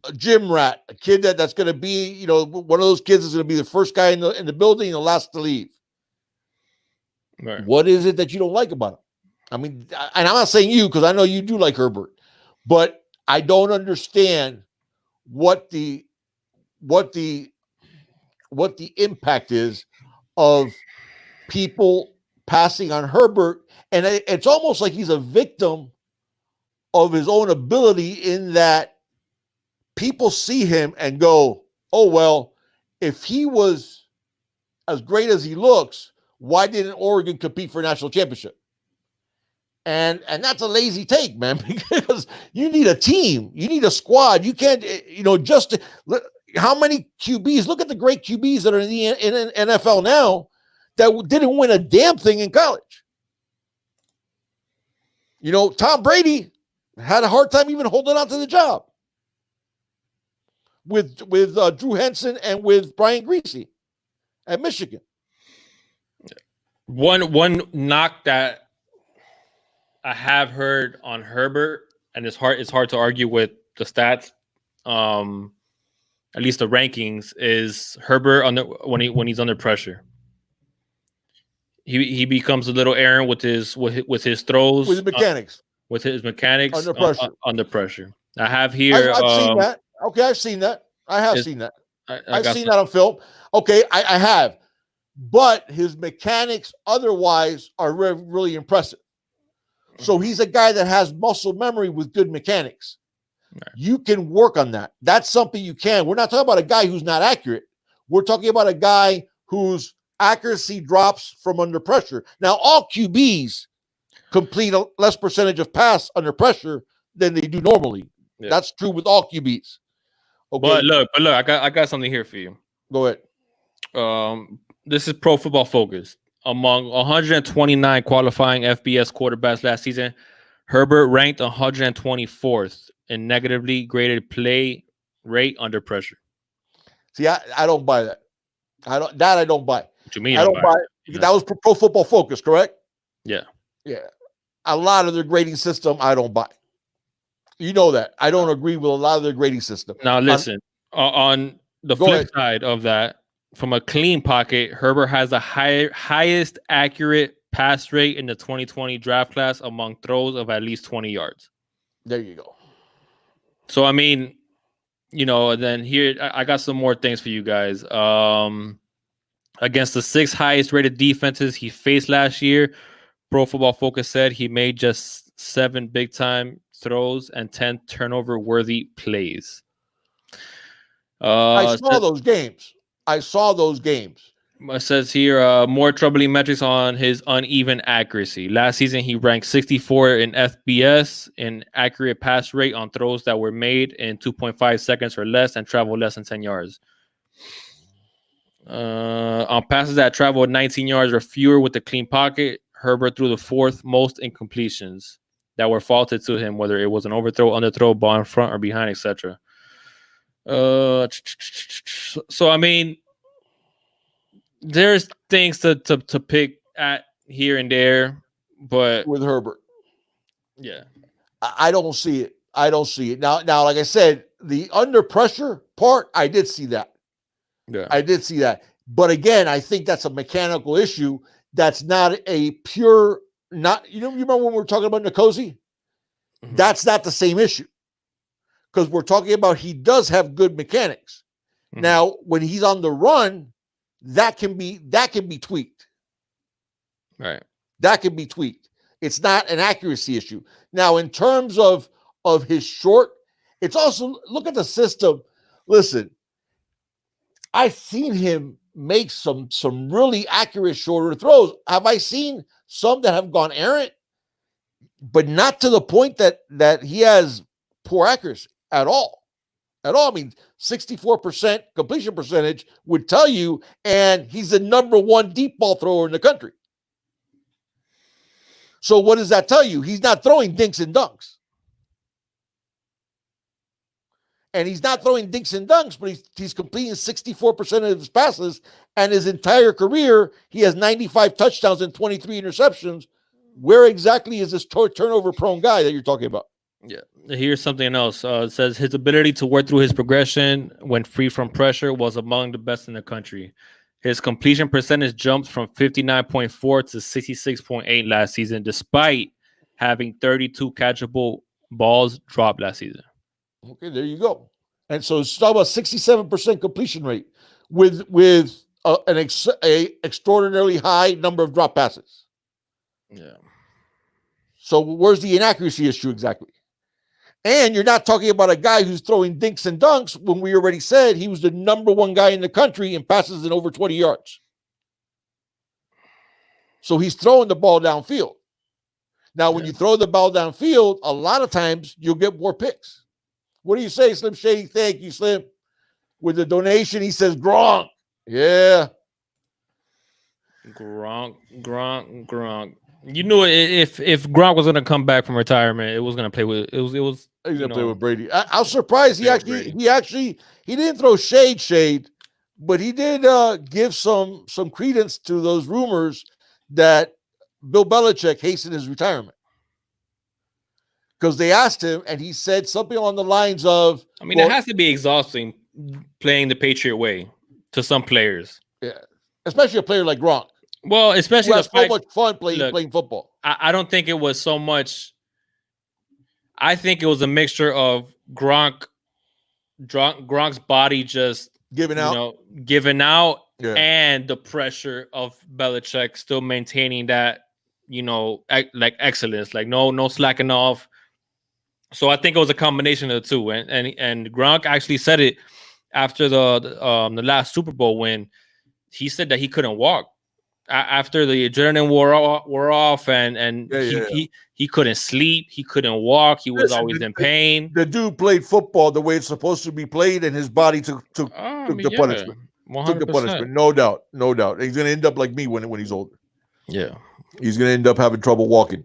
a gym rat, a kid that's going to be, one of those kids is going to be the first guy in the building and the last to leave. Right. What is it that you don't like about him? I mean, and I'm not saying you, because I know you do like Herbert, but I don't understand what the impact is of people passing on Herbert. And it's almost like he's a victim of his own ability, in that people see him and go, oh, well, if he was as great as he looks, why didn't Oregon compete for a national championship? And that's a lazy take, man, because you need a team. You need a squad. You can't, how many QBs, look at the great QBs that are in the NFL now that didn't win a damn thing in college. Tom Brady had a hard time even holding on to the job with Drew Henson and with Brian Griese at Michigan. One knock that I have heard on Herbert, and it's hard to argue with the stats, at least the rankings, is Herbert when he's under pressure. He becomes a little errant with his throws, with his mechanics, under pressure. I have here. I've seen that. Okay, I've seen that. I have seen that. I've seen that on film. Okay, I have. But his mechanics otherwise are really impressive. So he's a guy that has muscle memory with good mechanics. Right. You can work on that. That's something you can. We're not talking about a guy who's not accurate. We're talking about a guy whose accuracy drops from under pressure. Now, all QBs complete a less percentage of pass under pressure than they do normally. Yeah. That's true with all QBs. Okay. But look, I got something here for you. Go ahead. This is Pro Football Focus. Among 129 qualifying FBS quarterbacks last season, Herbert ranked 124th in negatively graded play rate under pressure. See, I don't buy that. I don't buy. What you mean? I don't buy it. No. That was Pro Football Focus, correct? Yeah. Yeah. A lot of their grading system, I don't buy. You know that. I don't agree with a lot of their grading system. Now, listen, on the flip side of that, from a clean pocket, Herbert has the highest accurate pass rate in the 2020 draft class among throws of at least 20 yards. There you go. So, I mean, then here, I got some more things for you guys. Against the 6 highest rated defenses he faced last year, Pro Football Focus said he made just 7 big time throws and 10 turnover worthy plays. I saw those games. It says here, more troubling metrics on his uneven accuracy. Last season, he ranked 64 in FBS in accurate pass rate on throws that were made in 2.5 seconds or less and traveled less than 10 yards. On passes that traveled 19 yards or fewer with the clean pocket, Herbert threw the 4th most incompletions that were faulted to him, whether it was an overthrow, underthrow, ball in front or behind, etc. So I mean, there's things to pick at here and there, but with Herbert, yeah, I don't see it. Now, like I said, the under pressure part, I did see that. Yeah, I did see that. But again, I think that's a mechanical issue. That's not a pure. You remember when we were talking about Nkosi? Mm-hmm. That's not the same issue. Because we're talking about he does have good mechanics. Mm-hmm. Now, when he's on the run, that can be tweaked. Right. That can be tweaked. It's not an accuracy issue. Now, in terms of his short, it's also, look at the system. Listen, I've seen him make some really accurate shorter throws. Have I seen some that have gone errant? But not to the point that he has poor accuracy at all. At all. I mean, 64% completion percentage would tell you, and he's the number one deep ball thrower in the country. So what does that tell you? He's not throwing dinks and dunks. And he's not throwing dinks and dunks, but he's completing 64% of his passes. And his entire career, he has 95 touchdowns and 23 interceptions. Where exactly is this turnover-prone guy that you're talking about? Yeah, here's something else. It says his ability to work through his progression when free from pressure was among the best in the country. His completion percentage jumped from 59.4 to 66.8 last season, despite having 32 catchable balls dropped last season. Okay, there you go. And so it's talking about 67% completion rate with an extraordinarily high number of drop passes. Yeah. So where's the inaccuracy issue exactly? And you're not talking about a guy who's throwing dinks and dunks when we already said he was the number one guy in the country in passes in over 20 yards. So he's throwing the ball downfield. Now, when you throw the ball downfield, a lot of times you'll get more picks. What do you say, Slim Shady? Thank you, Slim. With the donation, he says, Gronk. Yeah. Gronk. You knew if Gronk was going to come back from retirement, it was going to play with it was he's going to play with Brady. I was surprised he didn't throw shade, but he did give some credence to those rumors that Bill Belichick hastened his retirement. Because they asked him, and he said something along the lines of, I mean, it has to be exhausting playing the Patriot way to some players. Yeah, especially a player like Gronk. Well, especially the so much fun playing football. I don't think it was so much. I think it was a mixture of Gronk's body just giving out, and the pressure of Belichick still maintaining that, like excellence, like no slacking off. So I think it was a combination of the two, and Gronk actually said it after the last Super Bowl win. He said that he couldn't walk after the adrenaline wore off, and he couldn't sleep, he couldn't walk, he was always in pain. The dude played football the way it's supposed to be played, and his body took the punishment. 100%. Took the punishment, no doubt. He's going to end up like me when he's older. Yeah, he's going to end up having trouble walking.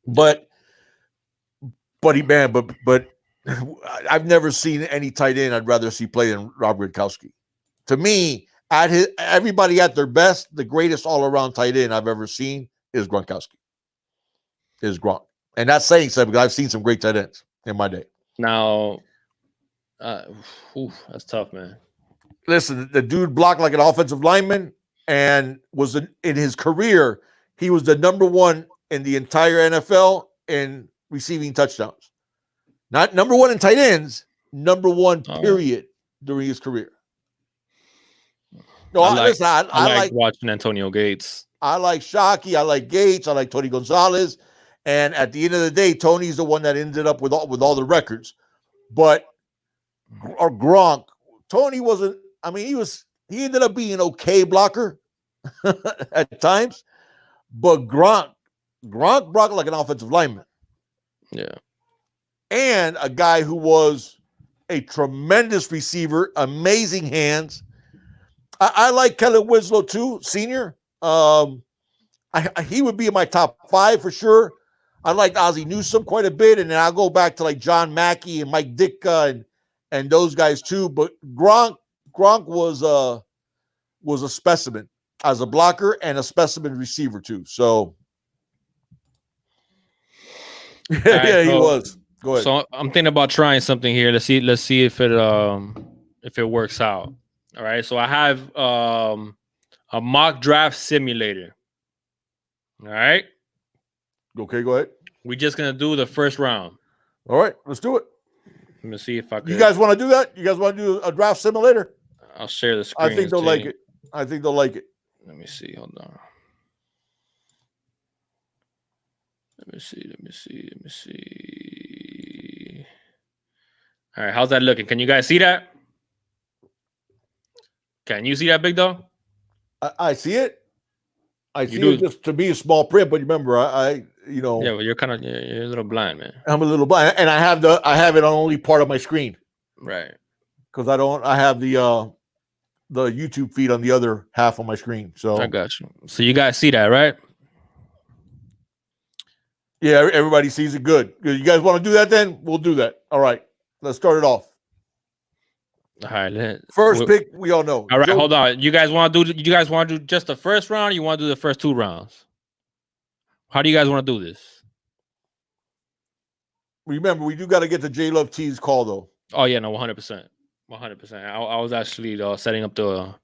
But I've never seen any tight end I'd rather see play than Rob Gronkowski. To me, everybody at their best, the greatest all-around tight end I've ever seen is Gronkowski. Is Gronk. And that's saying something because I've seen some great tight ends in my day. Now, that's tough, man. Listen, the dude blocked like an offensive lineman and was in his career, he was the number one in the entire NFL in receiving touchdowns. Not number one in tight ends, number one, period, during his career. No, I like watching Antonio Gates. I like Shockey. I like Gates. I like Tony Gonzalez. And at the end of the day, Tony's the one that ended up with all the records. But Gronk, Tony wasn't. I mean, he ended up being an okay blocker at times. But Gronk blocked like an offensive lineman. Yeah. And a guy who was a tremendous receiver, amazing hands. I like Kellen Winslow too, senior. He would be in my top 5 for sure. I like Ozzie Newsome quite a bit, and then I'll go back to like John Mackey and Mike Ditka and those guys too. But Gronk was a specimen as a blocker and a specimen receiver too. So yeah, he was. Go ahead. So I'm thinking about trying something here. Let's see if it works out. All right. So I have a mock draft simulator. All right. Okay, go ahead. We're just gonna do the first round. All right, let's do it. Let me see if I can. You guys want to do that? You guys want to do a draft simulator? I'll share the screen. I think they'll like it. Let me see. Hold on. Let me see. All right, how's that looking? Can you guys see that? Can you see that, big dog? I see it. I see it just to be a small print, but remember, yeah, well, you're a little blind, man. I'm a little blind, and I have it on only part of my screen, right? Because I have the YouTube feed on the other half of my screen. So I got you. So you guys see that, right? Yeah, everybody sees it. Good. You guys want to do that? Then we'll do that. All right, let's start it off. All right. First pick, we all know. All right, hold on. You guys want to do just the first round? Or you want to do the first 2 rounds? How do you guys want to do this? Remember, we do got to get the J Love T's call though. Oh yeah, no, 100%, 100%. I was actually setting up the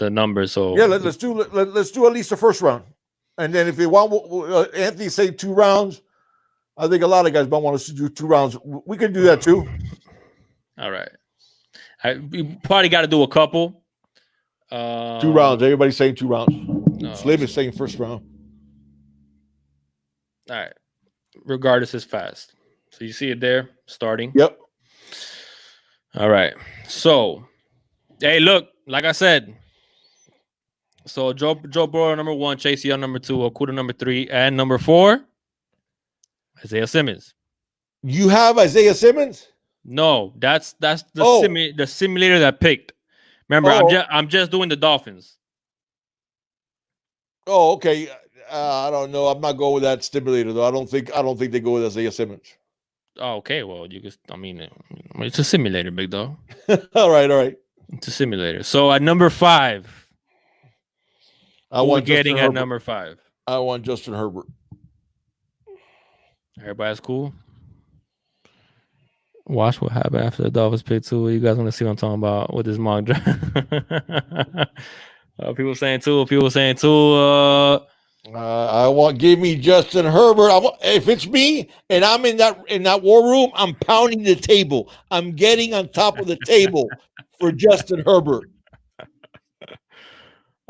numbers. So yeah, let's do at least the first round, and then if you want, Anthony say 2 rounds. I think a lot of guys might want us to do 2 rounds. We can do that too. All right. We probably got to do a couple. 2 rounds. Everybody's saying 2 rounds. No, Slim is saying first round. All right. Regardless, it's fast. So you see it there starting. Yep. All right. So, hey, look, like I said. So Joe Burrow number 1, Chase Young number 2, Okudah number 3, and number 4, Isaiah Simmons. You have Isaiah Simmons? No, that's the simulator that picked. Remember, I'm just doing the Dolphins. Oh, okay. I don't know. I'm not going with that stimulator though. I don't think they go with Isaiah Simmons. Oh, okay. Well, it's a simulator, big dog. all right. It's a simulator. So at number 5, at number 5. I want Justin Herbert. Everybody's cool. Watch what happened after the Dolphins pick 2. You guys want to see what I'm talking about with this mock draft? People saying 2. Give me Justin Herbert. If it's me and I'm in that war room, I'm pounding the table. I'm getting on top of the table for Justin Herbert.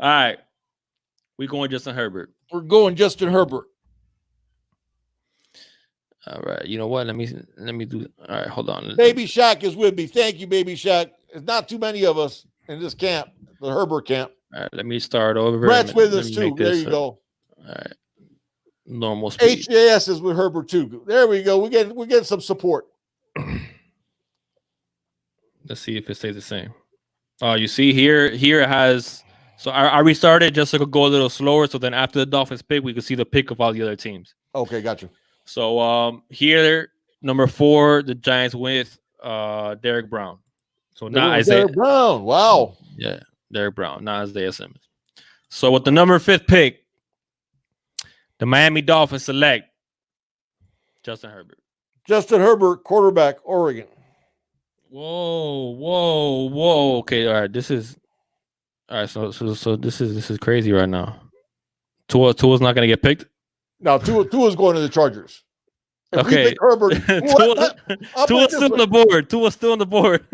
All right. We're going Justin Herbert. We're going Justin Herbert. All right. You know what? Let me do. All right. Hold on. Baby Shaq is with me. Thank you, Baby Shaq. There's not too many of us in this camp, the Herbert camp. All right. Let me start over. Brett's with us too. There you go. All right. Normal speed. HJS is with Herbert too. There we go. We're getting some support. Let's see if it stays the same. You see here it has. So I restarted just so it could go a little slower. So then after the Dolphins pick, we could see the pick of all the other teams. Okay, gotcha. So here, number 4, the Giants with Derek Brown. So not Isaiah Brown. Wow. Yeah, Derek Brown, not Isaiah Simmons. So with the number 5th pick, the Miami Dolphins select Justin Herbert. Justin Herbert, quarterback, Oregon. Whoa. Okay, all right. This is so this is crazy right now. Tua's not gonna get picked. No, Tua's going to the Chargers. If we pick Herbert, Tua's still on the board. Tua's still on the board.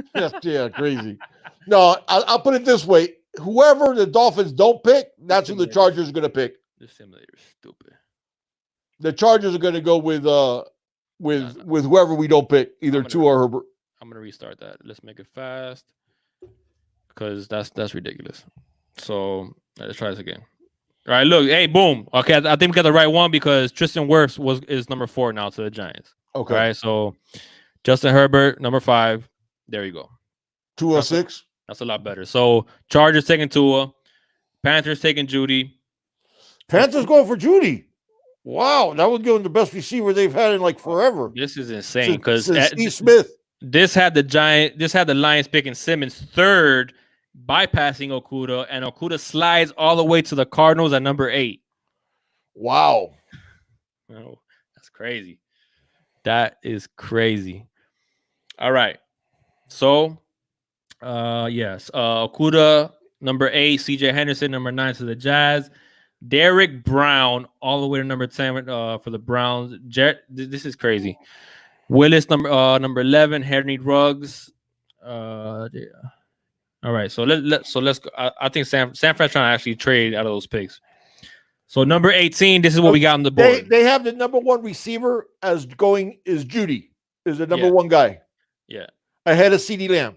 Yeah, crazy. No, I'll put it this way: whoever the Dolphins don't pick, that's who the Chargers are going to pick. The simulator is stupid. The Chargers are going to go with whoever we don't pick, either Tua or Herbert. I'm going to restart that. Let's make it fast because that's ridiculous. So let's try this again. All right, look, hey, boom. Okay, I think we got the right one because Tristan Wirfs is number 4 now to the Giants. Okay. All right, so Justin Herbert, number 5. There you go. Tua 6. That's a lot better. So Chargers taking Tua, Panthers taking Judy. Panthers going for Judy. Wow, that would give them the best receiver they've had in like forever. This is insane because Steve Smith. This had the Lions picking Simmons 3rd, bypassing Okudah, and Okudah slides all the way to the Cardinals at number 8. Wow. Oh, that's crazy. That is crazy. All right. So, yes. Okudah, number 8. CJ Henderson, number 9 to the Jazz. Derek Brown, all the way to number 10 for the Browns. This is crazy. Willis, number 11. Henry Ruggs. Yeah. All right, so let's go. I think San Fran's trying to actually trade out of those picks. So number 18, this is what we got on the board. They have the number 1 receiver is Judy, is the number 1 guy. Yeah. Ahead of CeeDee Lamb.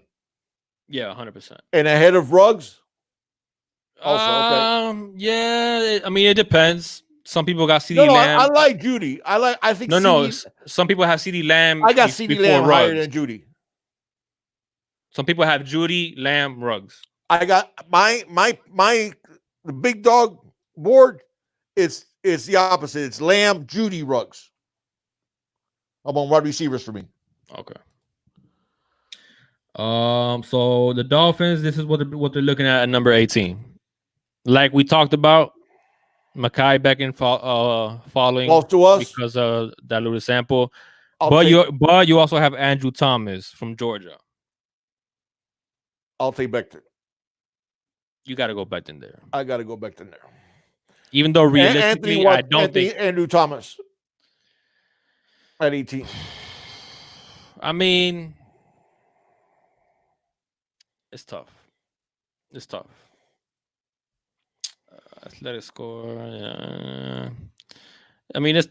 Yeah, 100%. And ahead of Ruggs. Also, okay. Yeah. I mean, it depends. Some people got CeeDee Lamb. I like Judy. I think no. Some people have CeeDee Lamb. I got CeeDee Lamb Ruggs. higher than Judy. Some people have Judy, Lamb, Ruggs. I got the big dog board. It's the opposite. It's Lamb, Judy, Ruggs. I'm on wide receivers for me. Okay. So the Dolphins. This is what they're looking at number 18. Like we talked about, Mekhi Becton following falls to us because of diluted sample. But you also have Andrew Thomas from Georgia. I'll take Becton. You got to go Becton there. I got to go Becton there. Even though realistically, I don't think Andrew Thomas at 18. I mean, it's tough. It's tough. Athletic score. I mean,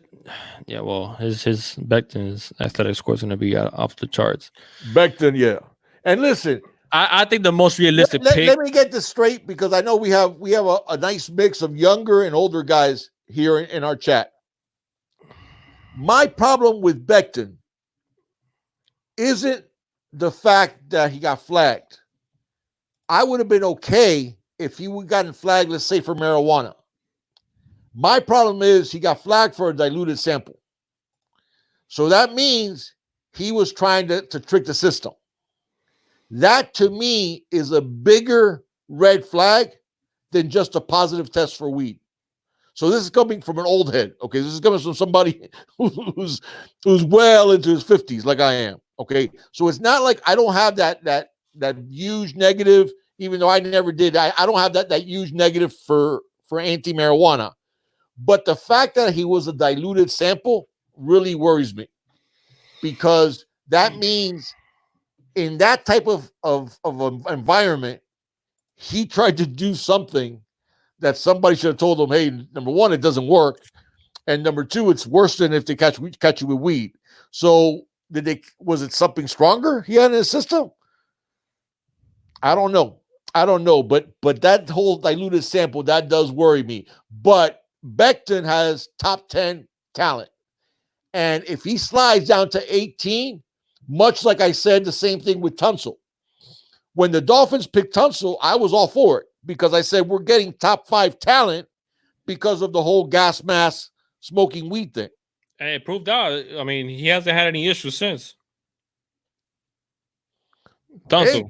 well, his Becton's athletic score is going to be off the charts. Becton, yeah. And listen, I think the most realistic pick. Let me get this straight because I know we have a nice mix of younger and older guys here in our chat. My problem with Becton isn't the fact that he got flagged. I would have been okay if he would gotten flagged, let's say, for marijuana. My problem is he got flagged for a diluted sample. So that means he was trying to trick the system. That, to me, is a bigger red flag than just a positive test for weed. So this is coming from an old head, okay? This is coming from somebody who's well into his 50s, like I am, okay? So it's not like I don't have that huge negative, even though I never did. I don't have that huge negative for anti-marijuana. But the fact that he was a diluted sample really worries me because that means in that type of environment, he tried to do something that somebody should have told him, hey, number one, it doesn't work. And number two, it's worse than if they catch you with weed. So was it something stronger he had in his system? I don't know. But that whole diluted sample, that does worry me. But Becton has top 10 talent. And if he slides down to 18, much like I said, the same thing with Tunsil. When the Dolphins picked Tunsil, I was all for it because I said we're getting top 5 talent because of the whole gas mask smoking weed thing. And it proved out. I mean, he hasn't had any issues since. Tunsil.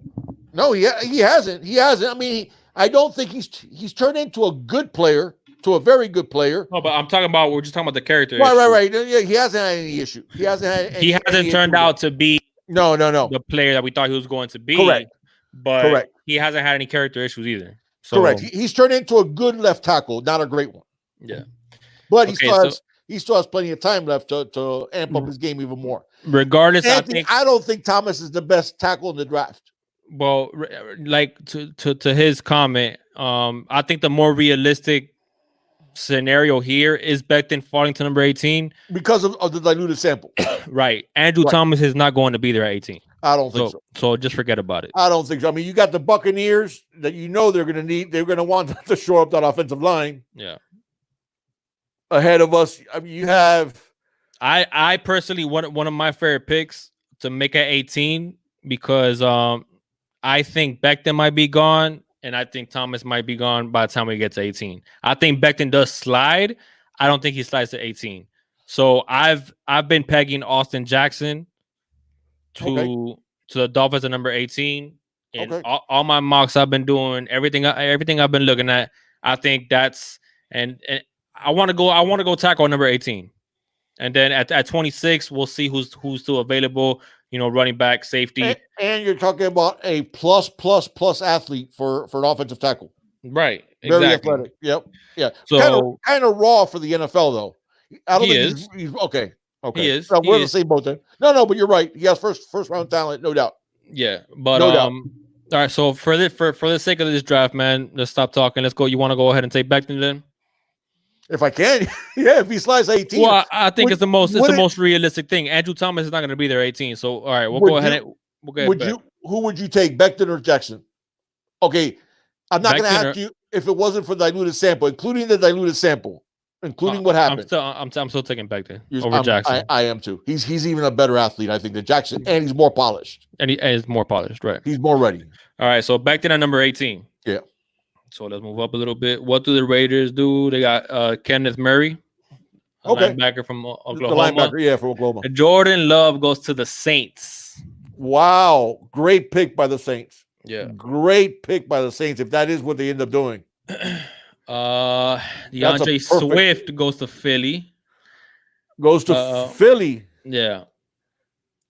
No, he hasn't. He hasn't. I mean, I don't think he's turned into a good player, to a very good player. No, but I'm talking about, we're just talking about the character. Right. Yeah, he hasn't had any issue. He hasn't turned out to be no the player that we thought he was going to be. Correct. But he hasn't had any character issues either. So, correct. He's turned into a good left tackle, not a great one. Yeah. But he still has plenty of time left to amp up his game even more. Regardless, I don't think Thomas is the best tackle in the draft. Well, like to his comment, I think the more realistic scenario here is Becton falling to number 18 because of the diluted sample. Right. Andrew Thomas is not going to be there at 18. I don't think so. So just forget about it. I don't think so. I mean, you got the Buccaneers that they're going to want to shore up that offensive line. Yeah. Ahead of us, I mean, you have. I personally one of my favorite picks to make at 18 because I think Becton might be gone. And I think Thomas might be gone by the time we get to 18. I think Becton does slide. I don't think he slides to 18. So I've been pegging Austin Jackson to the Dolphins at number 18. And all my mocks I've been doing, everything I've been looking at, I think that's and I want to go tackle number 18. And then at 26, we'll see who's still available. You know, running back, safety. And you're talking about a plus athlete for an offensive tackle. Right. Very exactly. athletic. Yep. Yeah. So kind of raw for the NFL, though. I don't think he's okay. He is. So we're the same boat then. No, but you're right. He has first round talent, no doubt. Yeah. But no doubt. All right. So for the sake of this draft, man, let's stop talking. Let's go. You want to go ahead and take Becton then? If I can, yeah. If he slides 18, well, I think it's the most realistic thing. Andrew Thomas is not going to be there 18. So all right, we'll go ahead. who would you take, Becton or Jackson? Okay, I'm not going to ask you if it wasn't for diluted sample, including the diluted sample, including what happened. I'm still taking Becton over Jackson. I am too. He's even a better athlete, I think, than Jackson, and he's more polished. And he's more polished, right? He's more ready. All right, so Becton at number 18. Yeah. So let's move up a little bit. What do the Raiders do? They got Kenneth Murray, linebacker from Oklahoma. The linebacker, yeah, from Oklahoma. And Jordan Love goes to the Saints. Wow, great pick by the Saints. Yeah, great pick by the Saints. If that is what they end up doing, DeAndre Swift goes to Philly. Goes to Philly. Yeah.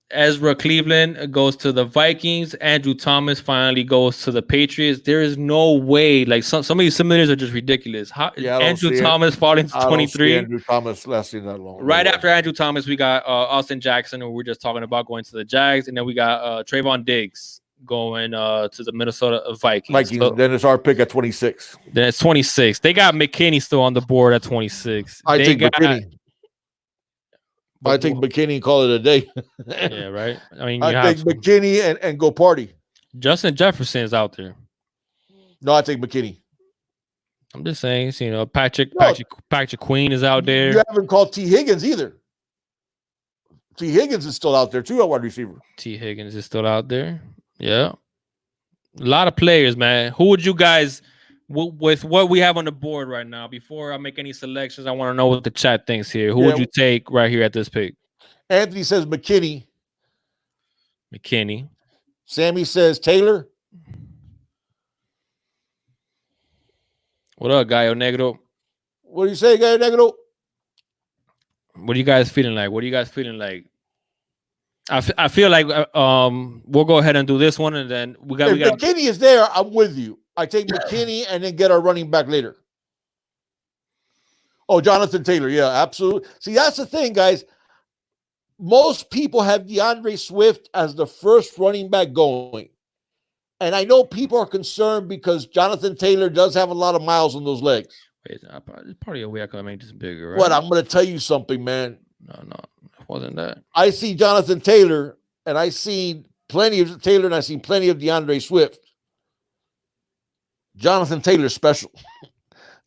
Ezra Cleveland goes to the Vikings. Andrew Thomas finally goes to the Patriots. There is no way. Like some of these simulators are just ridiculous. Andrew Thomas falling to 23. Andrew Thomas lasting that long. Right after Andrew Thomas, we got Austin Jackson, who we're just talking about going to the Jags, and then we got Trayvon Diggs going to the Minnesota Vikings. So, then it's our pick at 26. Then it's 26. They got McKinney still on the board at 26. I take McKinney and call it a day. Yeah, right. I mean, I take McKinney and go party. Justin Jefferson is out there. No, I take McKinney. I'm just saying, Patrick Queen is out there. You haven't called T. Higgins either. T. Higgins is still out there too, a wide receiver. T. Higgins is still out there. Yeah. A lot of players, man. Who would you guys, with what we have on the board right now, before I make any selections, I want to know what the chat thinks here. Who would you take right here at this pick? Anthony says McKinney. Sammy says Taylor. What up, Gallo Negro? What do you say, Gallo Negro? What are you guys feeling like? I feel like we'll go ahead and do this one, and then we got. McKinney is there, I'm with you. I take McKinney and then get our running back later. Oh, Jonathan Taylor, yeah, absolutely. See, that's the thing, guys. Most people have DeAndre Swift as the first running back going, and I know people are concerned because Jonathan Taylor does have a lot of miles on those legs. Wait, there's probably a way I can make this bigger, right? But I'm going to tell you something, man. No. Wasn't that? I see Jonathan Taylor, and I see plenty of Taylor, and I see plenty of DeAndre Swift. Jonathan Taylor is special.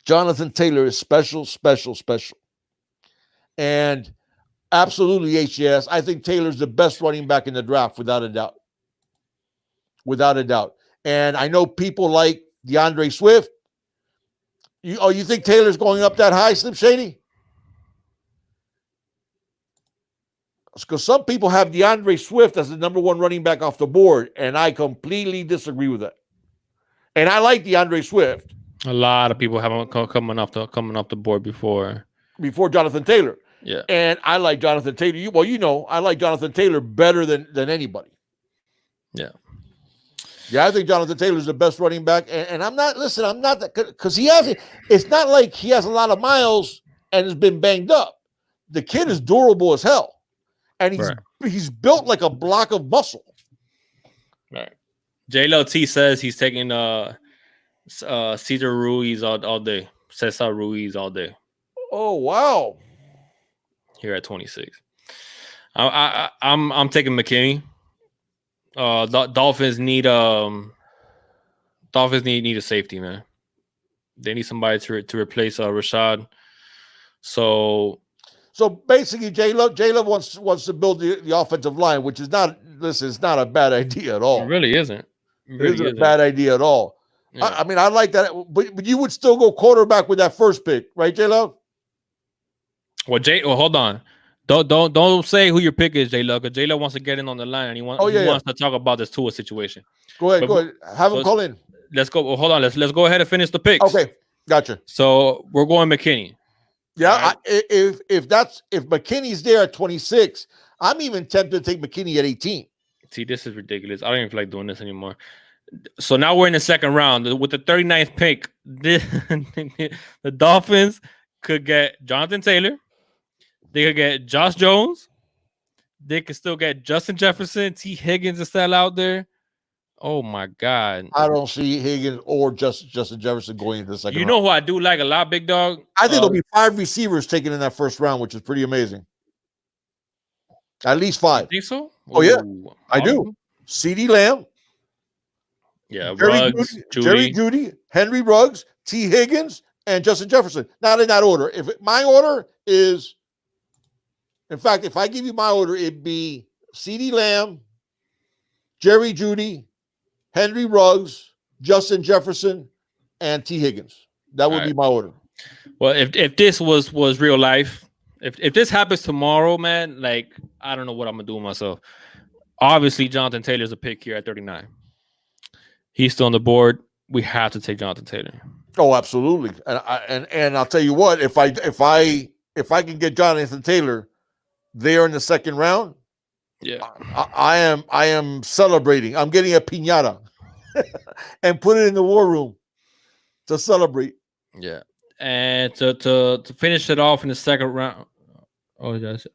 Jonathan Taylor is special. And absolutely, HGS, I think Taylor's the best running back in the draft, without a doubt. Without a doubt. And I know people like DeAndre Swift. You think Taylor's going up that high, Slim Shady? Because some people have DeAndre Swift as the number one running back off the board, and I completely disagree with that. And I like DeAndre Swift. A lot of people haven't coming off the board before Jonathan Taylor. Yeah, and I like Jonathan Taylor. I like Jonathan Taylor better than anybody. Yeah, I think Jonathan Taylor is the best running back, and I'm not because he hasn't. It's not like he has a lot of miles and has been banged up. The kid is durable as hell. And he's built like a block of muscle. Right. J-Lo T says he's taking Cesar Ruiz all day. Cesar Ruiz all day. Oh wow! Here at 26, I'm taking McKinney. Dolphins need a safety, man. They need somebody to replace Rashad. So basically, J-Love wants to build the offensive line, which is not a bad idea at all. It really isn't. It isn't a bad idea at all. Yeah. I mean, I like that, but you would still go quarterback with that first pick, right, J-Love? Well, hold on. Don't say who your pick is, J-Love, because J-Love wants to get in on the line, and he wants to talk about this Tua situation. Go ahead. Have him call in. Let's go. Well, hold on. Let's go ahead and finish the picks. Okay, gotcha. So we're going McKinney. Yeah, right. If McKinney's there at 26, I'm even tempted to take McKinney at 18. See, this is ridiculous. I don't even feel like doing this anymore. So now we're in the second round with the 39th pick. The Dolphins could get Jonathan Taylor. They could get Josh Jones. They could still get Justin Jefferson. T. Higgins is still out there. Oh my God! I don't see Higgins or Justin Jefferson going into the second round. You know who I do like a lot, Big Dog? I think there'll be 5 receivers taken in that first round, which is pretty amazing. At least 5. You think so? Oh, yeah. I do. CeeDee Lamb, Yeah, Ruggs, Jerry Jeudy, Henry Ruggs, T. Higgins, and Justin Jefferson. Not in that order. My order is, in fact, if I give you my order, it'd be CeeDee Lamb, Jerry Jeudy, Henry Ruggs, Justin Jefferson, and T. Higgins. That would be my order. Well, if this was real life, if this happens tomorrow, man, like I don't know what I'm gonna do with myself. Obviously, Jonathan Taylor's a pick here at 39. He's still on the board. We have to take Jonathan Taylor. Oh, absolutely. And I'll tell you what, if I can get Jonathan Taylor there in the second round, yeah, I am celebrating. I'm getting a piñata and put it in the war room to celebrate. Yeah. And to finish it off in the second round, because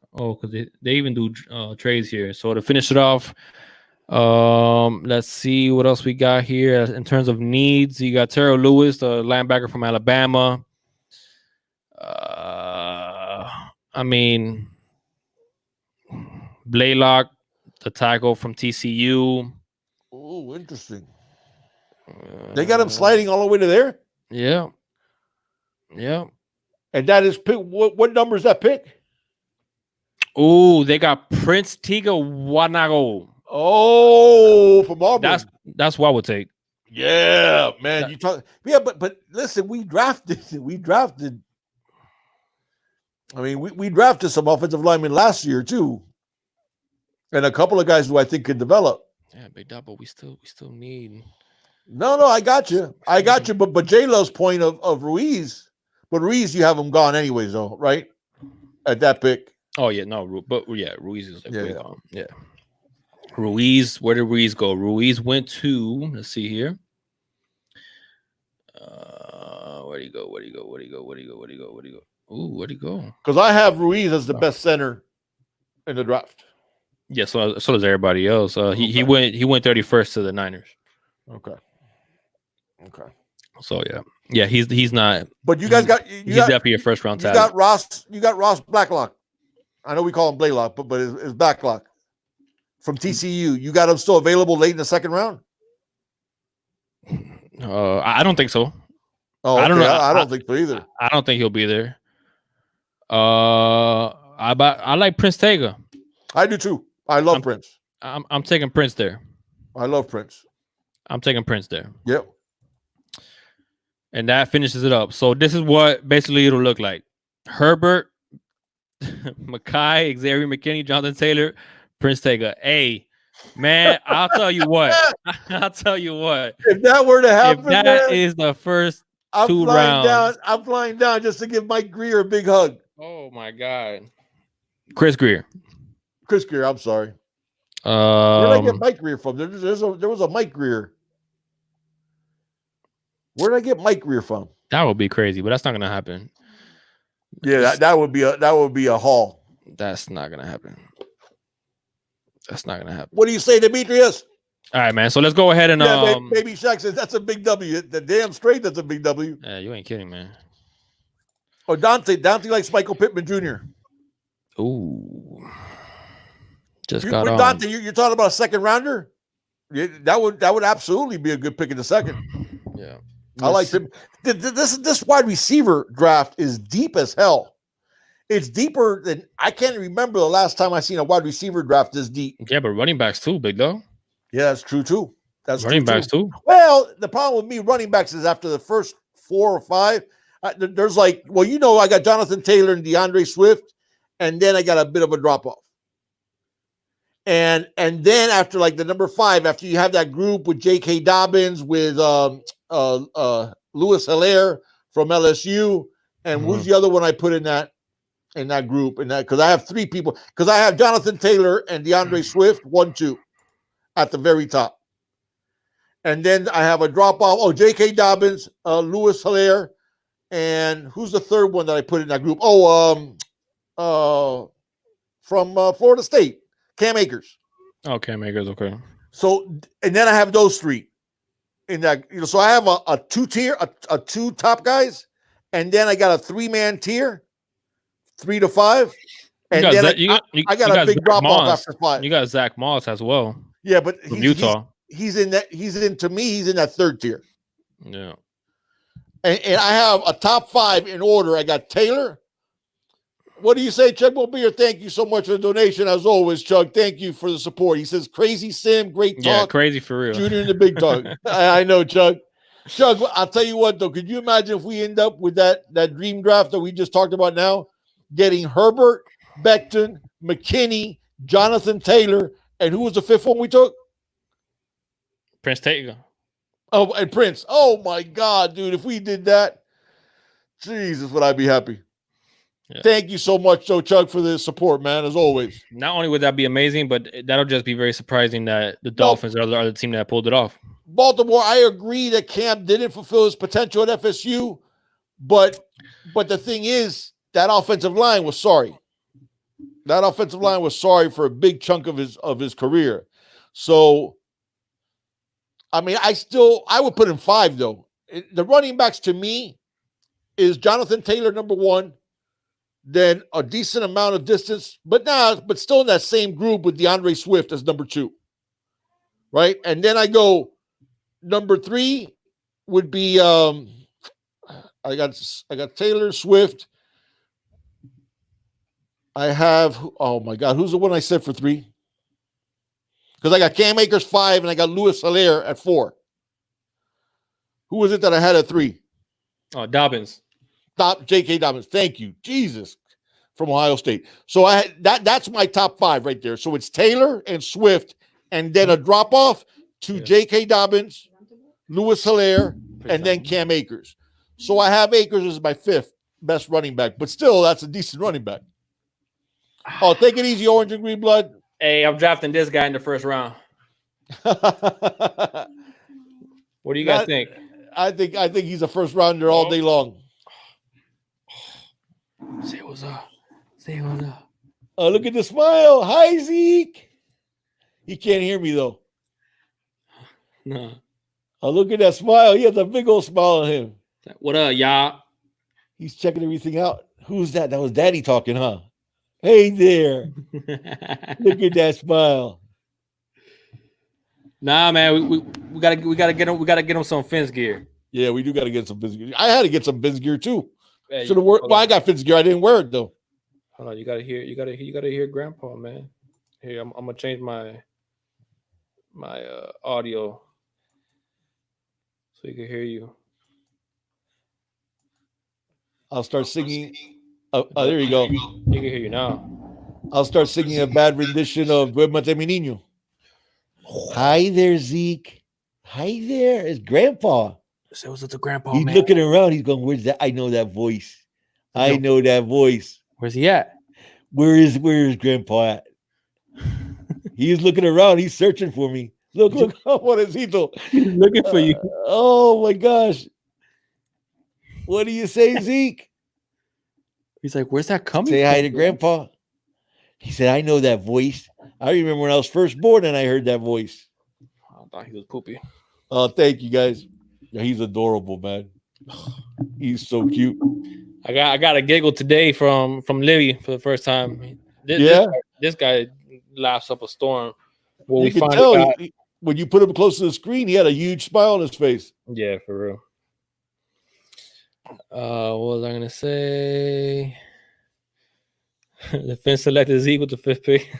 they even do trades here. So to finish it off, let's see what else we got here in terms of needs. You got Terrell Lewis, the linebacker from Alabama. I mean, Blaylock, the tackle from TCU. Oh, interesting. They got him sliding all the way to there. Yeah. Yeah. And that is pick. What number is that pick? Oh, they got Prince Tega Wanago. Oh, from Auburn. That's what I would take. Yeah, man. You talk. Yeah, but listen, we drafted. I mean, we drafted some offensive linemen last year too, and a couple of guys who I think could develop. Yeah, Big Dog, but we still need. No, I got you. But Jay loves point of Ruiz. But Ruiz, you have him gone anyways, though, right? At that pick. Oh yeah, no, but yeah, Ruiz is gone. Yeah. Ruiz, where did Ruiz go? Ruiz went to, let's see here. Where'd he go? Ooh, where'd he go? Because I have Ruiz as the best center in the draft. Yeah, so does everybody else. He went 31st to the Niners. Okay. So yeah, he's not. But you guys got he's definitely a first round talent. You got Ross Blacklock. I know we call him Blaylock, but it's Blacklock from TCU. You got him still available late in the second round? I don't think so. Oh, okay. I don't know. I don't think so either. I don't think he'll be there. I like Prince Tega. I do too. I love Prince. I'm taking Prince there. I love Prince. I'm taking Prince there. Yep. And that finishes it up. So this is what basically it'll look like. Herbert, Mackay, Xavier McKinney, Jonathan Taylor, Prince Tega. Hey, man, I'll tell you what. If that were to happen, if that is the first two rounds. I'm flying down just to give Mike Greer a big hug. Oh, my God. Chris Greer, I'm sorry. Where did I get Mike Greer from? There was a Mike Greer. Where did I get Mike Greer from? That would be crazy, but that's not gonna happen. Yeah, that would be a haul. That's not gonna happen. What do you say, Demetrius? All right, man. So let's go ahead and Baby Shaq says that's a big W. The damn straight, that's a big W. Yeah, you ain't kidding, man. Oh, Dante likes Michael Pittman Jr. Ooh. Dante, you're talking about a second rounder? Yeah, that would absolutely be a good pick in the second. Yeah. I like him. This wide receiver draft is deep as hell. It's deeper than I can't remember the last time I seen a wide receiver draft this deep. Yeah, but running backs too, big dog. Yeah, that's true too. That's running backs too. Well, the problem with me running backs is after the first 4 or 5, there's like, well, I got Jonathan Taylor and DeAndre Swift, and then I got a bit of a drop off. And then after like the number 5, after you have that group with J.K. Dobbins, with Louis Hilaire from LSU, and who's the other one I put in that group? Because I have 3 people. Because I have Jonathan Taylor and DeAndre Swift, 1, 2, at the very top. And then I have a drop off. Oh, J.K. Dobbins, Louis Hilaire, and who's the third one that I put in that group? From Florida State. Cam Akers. Oh, Cam Akers, okay. So, and then I have those 3 in that. So I have a 2-tier, a 2 top guys, and then I got a 3-man tier, 3 to 5, and then I got a big drop off after 5. You got Zach Moss as well. Yeah, but from Utah. he's in that third tier. Yeah. And I have a top 5 in order. I got Taylor. What do you say, Chuck Beer? Thank you so much for the donation. As always, Chuck, thank you for the support. He says, crazy Sim, great talk. Yeah, crazy for real. Junior in the big talk. I know, Chuck. Chuck, I'll tell you what, though. Could you imagine if we end up with that dream draft that we just talked about now? Getting Herbert, Becton, McKinney, Jonathan Taylor, and who was the 5th one we took? Prince Taylor. Oh, and Prince. Oh, my God, dude. If we did that, Jesus, would I be happy. Yeah. Thank you so much, Chuck, for the support, man, as always. Not only would that be amazing, but that'll just be very surprising that the Dolphins are the team that pulled it off. Baltimore, I agree that Cam didn't fulfill his potential at FSU, but the thing is, that offensive line was sorry. That offensive line was sorry for a big chunk of his career. So, I mean, I would put him 5, though. The running backs, to me, is Jonathan Taylor, number 1. Then a decent amount of distance, but still in that same group with DeAndre Swift as number 2. Right? And then I go number 3 would be I got Taylor Swift. I have, oh my God, who's the one I said for 3? Because I got Cam Akers 5 and I got Louis Hilaire at 4. Who was it that I had at 3? Oh, Dobbins. J.K. Dobbins. Thank you. Jesus. From Ohio State. So that's my top 5 right there. So it's Taylor and Swift, and then a drop-off to J.K. Dobbins, Louis Hilaire, and then Cam Akers. So I have Akers as my 5th best running back, but still, that's a decent running back. Oh, take it easy, Orange and Green Blood. Hey, I'm drafting this guy in the first round. What do you guys think? I think he's a first rounder all day long. Say what's up. Say what's up. Oh, look at the smile. Hi, Zeke. He can't hear me, though. No. Oh, look at that smile. He has a big old smile on him. What up, y'all? He's checking everything out. Who's that? That was Daddy talking, huh? Hey there. Look at that smile. Nah, man, we gotta get him some Fins gear. Yeah, we do gotta get some Fins gear. I had to get some Fins gear too. Should have worn. Well, I got Fins gear. I didn't wear it though. Hold on, you gotta hear Grandpa, man. Here, I'm gonna change my audio so he can hear you. I'll start singing. Oh, there you go. He can hear you now. I'll start singing a bad rendition of Duérmete mi niño. Hi there, Zeke. Hi there. It's Grandpa. Say what's up to Grandpa, He's man. looking around. He's going, where's that? I know that voice. I know that voice. Where's he at? Where is Grandpa at? He's looking around. He's searching for me. Look. What is he doing? He's looking for you. Oh, my gosh. What do you say, Zeke? He's like, where's that coming Say from? hi to Grandpa. He said, I know that voice. I remember when I was first born and I heard that voice. I thought he was poopy. Oh, thank you, guys. He's adorable, man. He's so cute. I got a giggle today from Livy for the first time. This guy laughs up a storm. Well, you can tell when you put him close to the screen, he had a huge smile on his face. Yeah, for real. What was I gonna say? The Fins selected Zeke with the 5th pick.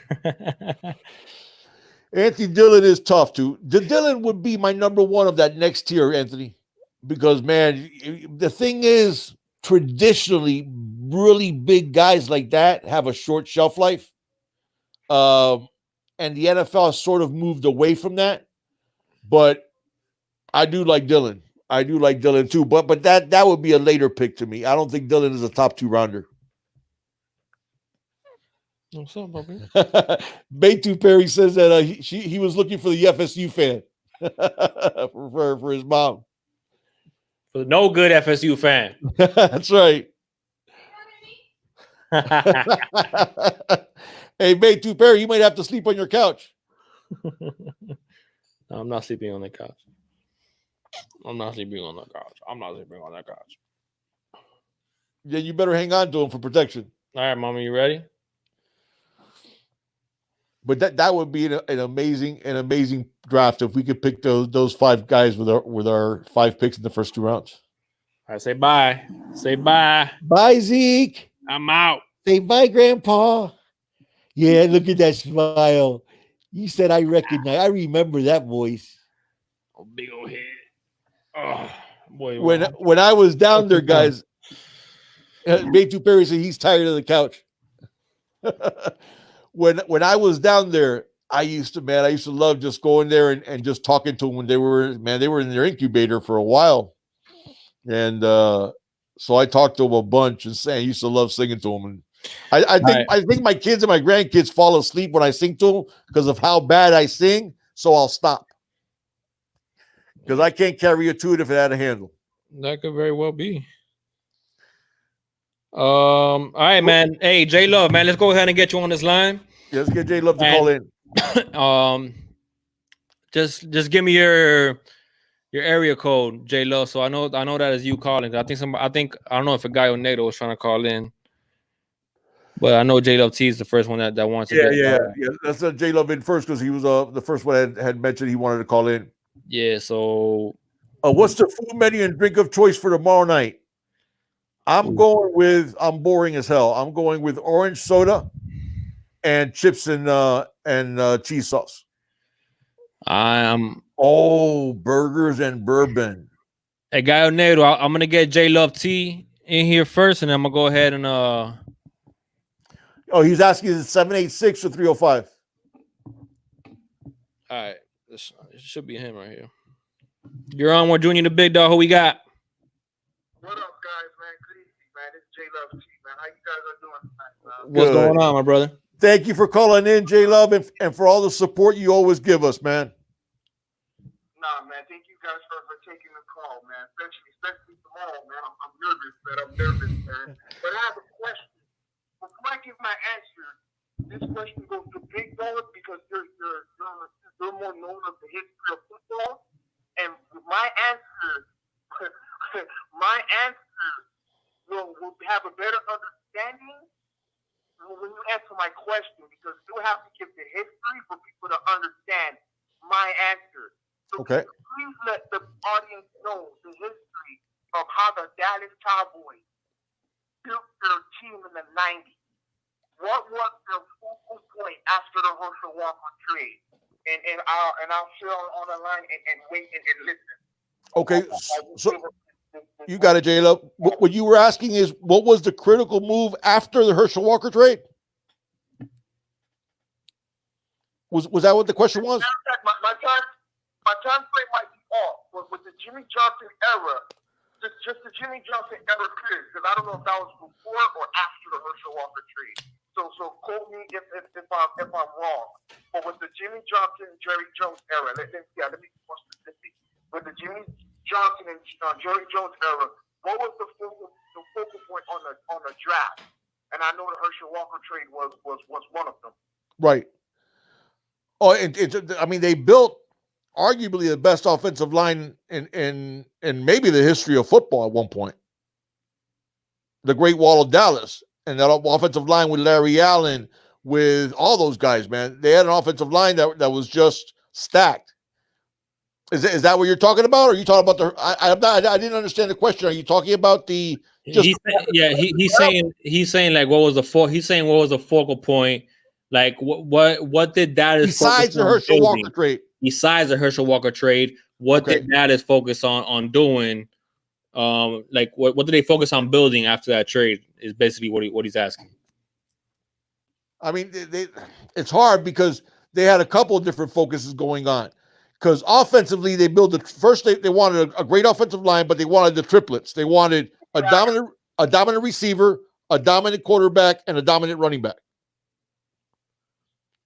Anthony Dillon is tough too. Dillon would be my number 1 of that next tier, Anthony, because man, the thing is, traditionally, really big guys like that have a short shelf life, and the NFL has sort of moved away from that. But I do like Dillon. I do like Dillon too, but that would be a later pick to me. I don't think Dillon is a top 2 rounder. What's up, Bobby? Beitu Perry says that he was looking for the FSU fan for his mom. For no good FSU fan. That's right. Hey, Beitu Perry, you might have to sleep on your couch. No, I'm not sleeping on the couch. Yeah, you better hang on to him for protection. All right, Mama, you ready? But that would be an amazing draft if we could pick those 5 guys with our 5 picks in the first 2 rounds. I say bye. Say bye. Bye, Zeke. I'm out. Say bye, Grandpa. Yeah, look at that smile. You said I remember that voice. Oh, big old head. Oh, boy. When I was down there, guys, Beto Perry said he's tired of the couch. When I was down there, I used to love just going there and just talking to them when they were in their incubator for a while. And so I talked to them a bunch and I used to love singing to them. And I think my kids and my grandkids fall asleep when I sing to them because of how bad I sing. So I'll stop because I can't carry a tune if it had a handle. That could very well be. All right, man. Hey, J Love, man, let's go ahead and get you on this line. Yeah, let's get J Love to call in. Just give me your area code, J Love. So I know that is you calling. I don't know if a guy on Nato was trying to call in. But I know J Love T is the first one that wants to. Yeah. That's J Love in first because he was the first one had mentioned he wanted to call in. Yeah. So, what's the food menu and drink of choice for tomorrow night? I'm boring as hell. I'm going with orange soda and chips and cheese sauce. Burgers and bourbon. Hey, Guy Onedo, I'm gonna get J Love T in here first, and I'm gonna go ahead and he's asking, is it 786 or 305? All right, it should be him right here. You're on with Junior the Big Dog. Who we got? What up, guys, man? Good evening, man. It's J Love T, man. How you guys are doing tonight, man? What's going on, my brother? Thank you for calling in, J Love, and for all the support you always give us, man. Nah, man. Thank you guys for taking the call, man. Especially tomorrow, man. I'm nervous, man. But I have a question. Before I give my answer, this question goes to Big Dog because you're more known of the history of football. And my answer will have a better understanding when you answer my question because you have to give the history for people to understand my answer. So okay. Please let the audience know the history of how the Dallas Cowboys built their team in the 90s. What was their focal point after the Herschel Walker trade? And I'll share on the line and wait and listen. Okay, so you got it, J Love. What you were asking is, what was the critical move after the Herschel Walker trade? Was that what the question was? My time frame might be off. With the Jimmy Johnson era, just the Jimmy Johnson era period, because I don't know if that was before or after the Herschel Walker trade. So quote me if I'm wrong. But with the Jimmy Johnson, Jerry Jones era, let me be more specific. With the Jimmy Johnson and Jerry Jones era, what was the focal point on the draft? And I know the Herschel Walker trade was one of them. Right. Oh, I mean, they built arguably the best offensive line in maybe the history of football at one point. The Great Wall of Dallas. And that offensive line with Larry Allen, with all those guys, man. They had an offensive line that was just stacked. Is that what you're talking about? Or are you talking about I didn't understand the question. Are you talking about the? He's saying like what was the focal point? Like what did Dallas besides the Herschel Walker trade? Besides the Herschel Walker trade, what did Dallas focus on doing? Like what did they focus on building after that trade? Is basically what he's asking. I mean, it's hard because they had a couple of different focuses going on. Because offensively, they built they wanted a great offensive line, but they wanted the triplets. They wanted a dominant receiver, a dominant quarterback, and a dominant running back,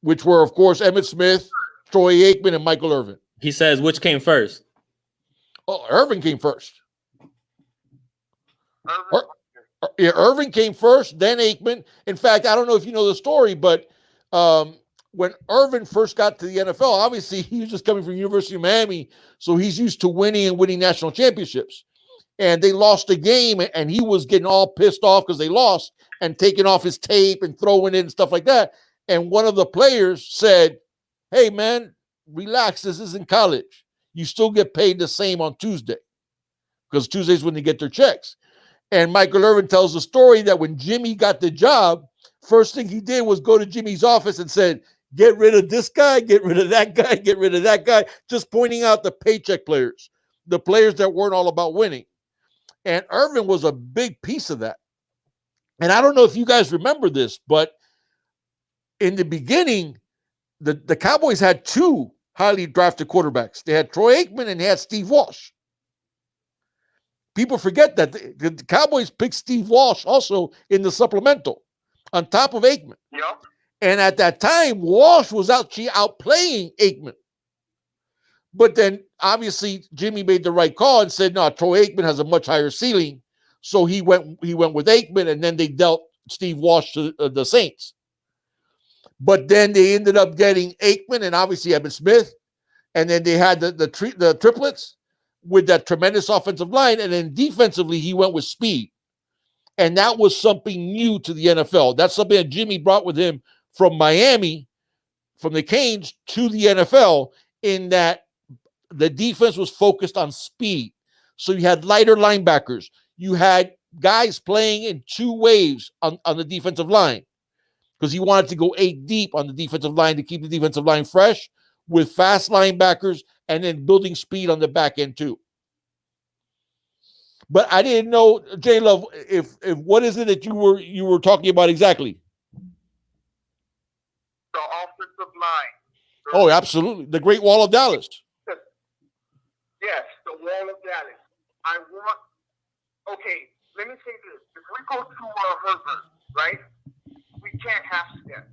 which were, of course, Emmitt Smith, Troy Aikman, and Michael Irvin. He says, which came first? Oh, Irvin came first. Irvin came first, then Aikman. In fact, I don't know if you know the story, but when Irvin first got to the NFL, obviously he was just coming from University of Miami, so he's used to winning national championships. And they lost a game, and he was getting all pissed off because they lost and taking off his tape and throwing it and stuff like that. And one of the players said, hey, man, relax. This isn't college. You still get paid the same on Tuesday because Tuesday's when they get their checks. And Michael Irvin tells the story that when Jimmy got the job, first thing he did was go to Jimmy's office and said, get rid of this guy, get rid of that guy, get rid of that guy, just pointing out the paycheck players, the players that weren't all about winning. And Irvin was a big piece of that. And I don't know if you guys remember this, but in the beginning, the Cowboys had two highly drafted quarterbacks. They had Troy Aikman and they had Steve Walsh. People forget that the Cowboys picked Steve Walsh also in the supplemental on top of Aikman. Yep. And at that time, Walsh was outplaying Aikman. But then obviously Jimmy made the right call and said, no, Troy Aikman has a much higher ceiling. So he went with Aikman, and then they dealt Steve Walsh to the Saints. But then they ended up getting Aikman and obviously Evan Smith. And then they had the triplets with that tremendous offensive line. And then defensively, he went with speed. And that was something new to the NFL. That's something that Jimmy brought with him from Miami, from the Canes to the NFL, in that the defense was focused on speed. So you had lighter linebackers. You had guys playing in two waves on the defensive line because he wanted to go 8 deep on the defensive line to keep the defensive line fresh with fast linebackers and then building speed on the back end too. But I didn't know, J Love, if what is it that you were talking about exactly? The offensive line. Oh, absolutely. The Great Wall of Dallas. Yes, the Wall of Dallas. Okay, let me say this. If we go to Herbert, right, we can't have steps.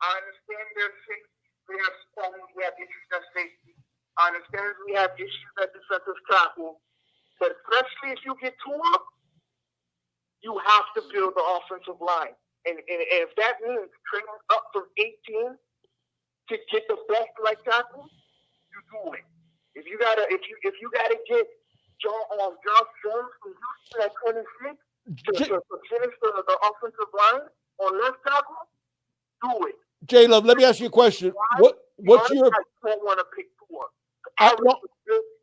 I understand there's safety. We have problems. We have issues at safety. I understand we have issues at defensive tackle. But especially if you get two up, you have to build the offensive line. And if that means trading up from 18 to get the best right tackle, you do it. If you gotta get Josh Jones from Houston at 26 to finish the offensive line on left tackle, do it. J Love, let me ask you a question. What's your? I don't want to pick two up.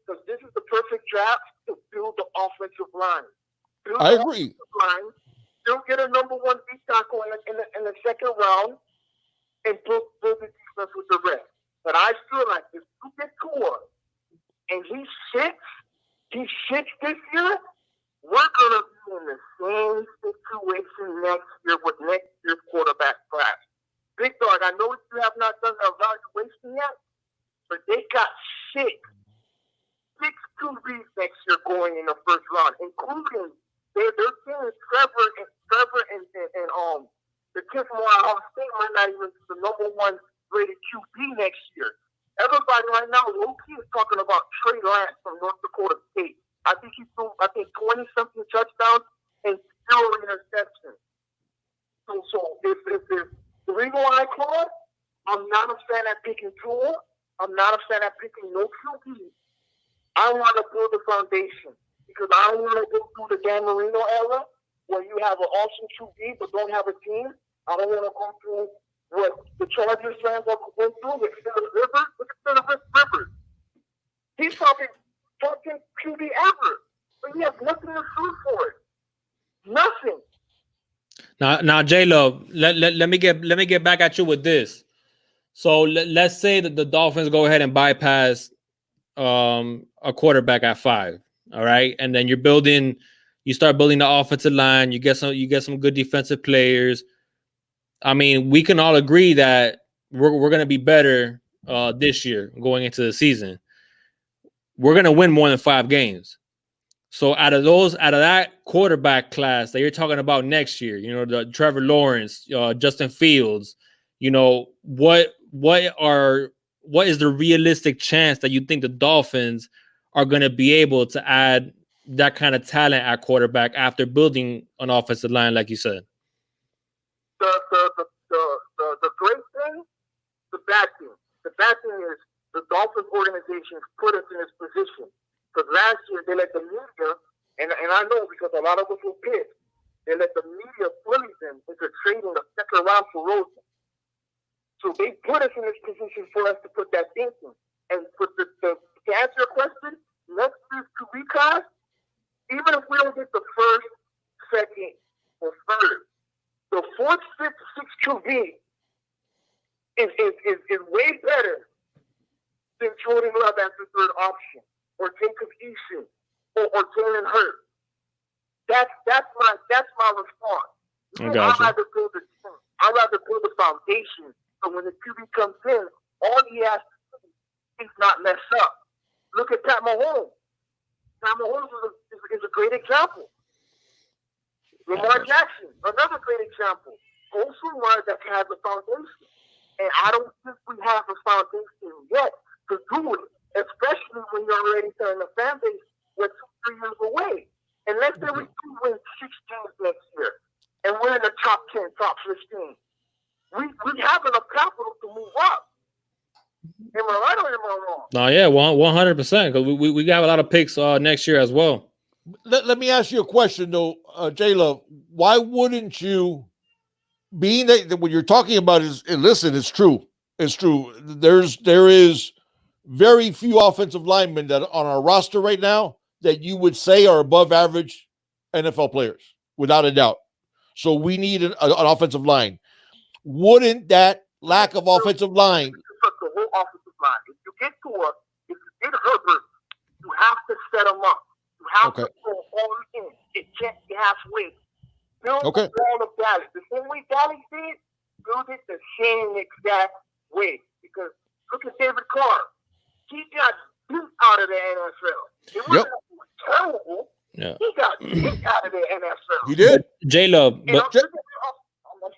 Because this is the perfect draft to build the offensive line. I agree. Line, still get a number one D tackle in the second round and build the defense with the rest. But I feel like if you get Tua and he's six this year, we're going to be in the same situation next year with next year's quarterback class. Big Dog, I know you have not done the evaluation yet, but they got six QBs next year going in the first round, including they're seeing Trevor and the kid from Ohio State might not even be the number one rated QB next year. Everybody right now, low-key is talking about Trey Lance from North Dakota State. I think he threw 20-something touchdowns and 0 interceptions. So if the reason why I call it, I'm not a fan of picking Tua. I'm not a fan of picking no QB. I want to build a foundation because I don't want to go through the Dan Marino era where you have an awesome QB but don't have a team. I don't want to go through what the Chargers fans have went through with Phillip Rivers. Look at Phillip Rivers. He's talking QB ever, but he has nothing to shoot for it. Nothing. Now, J Love, let me get back at you with this. So let's say that the Dolphins go ahead and bypass a quarterback at 5. All right, and then you start building the offensive line. You get some good defensive players. I mean, we can all agree that we're going to be better this year going into the season. We're going to win more than 5 games. So out of that quarterback class that you're talking about next year, the Trevor Lawrence, Justin Fields, what is the realistic chance that you think the Dolphins are going to be able to add that kind of talent at quarterback after building an offensive line, like you said? The great thing, the bad thing. The bad thing is the Dolphins organization put us in this position. Because last year they let the media, and I know because a lot of us were pissed, they let the media bully them into trading the second round for Rosen. So they put us in this position for us to put that thinking. And to answer your question, next year's QB class, even if we don't get the first, second, or third, the fourth, fifth, sixth QB is way better than Jordan Love as the third option, or Jacob Eason, or Jalen Hurts. That's my response. I gotcha. I'd rather build a foundation so when the QB comes in, all he has to do is not mess up. Look at Pat Mahomes. Pat Mahomes is a great example. Lamar Jackson, another great example. Go somewhere that has a foundation. And I don't think we have a foundation yet to do it, especially when you're already telling the fan base we're 2-3 years away. And let's say we do win 6 games next year, and we're in the top 10, top 15. We have enough capital to move up. Am I right or am I wrong? No, yeah, 100%. Because we got a lot of picks next year as well. Let me ask you a question though, J-Love. Why wouldn't you, being that what you're talking about is, and listen, it's true. It's true. There is very few offensive linemen that on our roster right now that you would say are above average NFL players, without a doubt. So we need an offensive line. Wouldn't that lack of offensive line? The whole offensive line. If you get Herbert, you have to set him up. You have to go all in. It can't be halfway. Build the wall of Dallas. The same way Dallas did, build it the same exact way. Because look at David Carr. He got beat out of the NFL. It wasn't terrible. Yeah. He got beat out of the NFL. He did. J-Love. I'm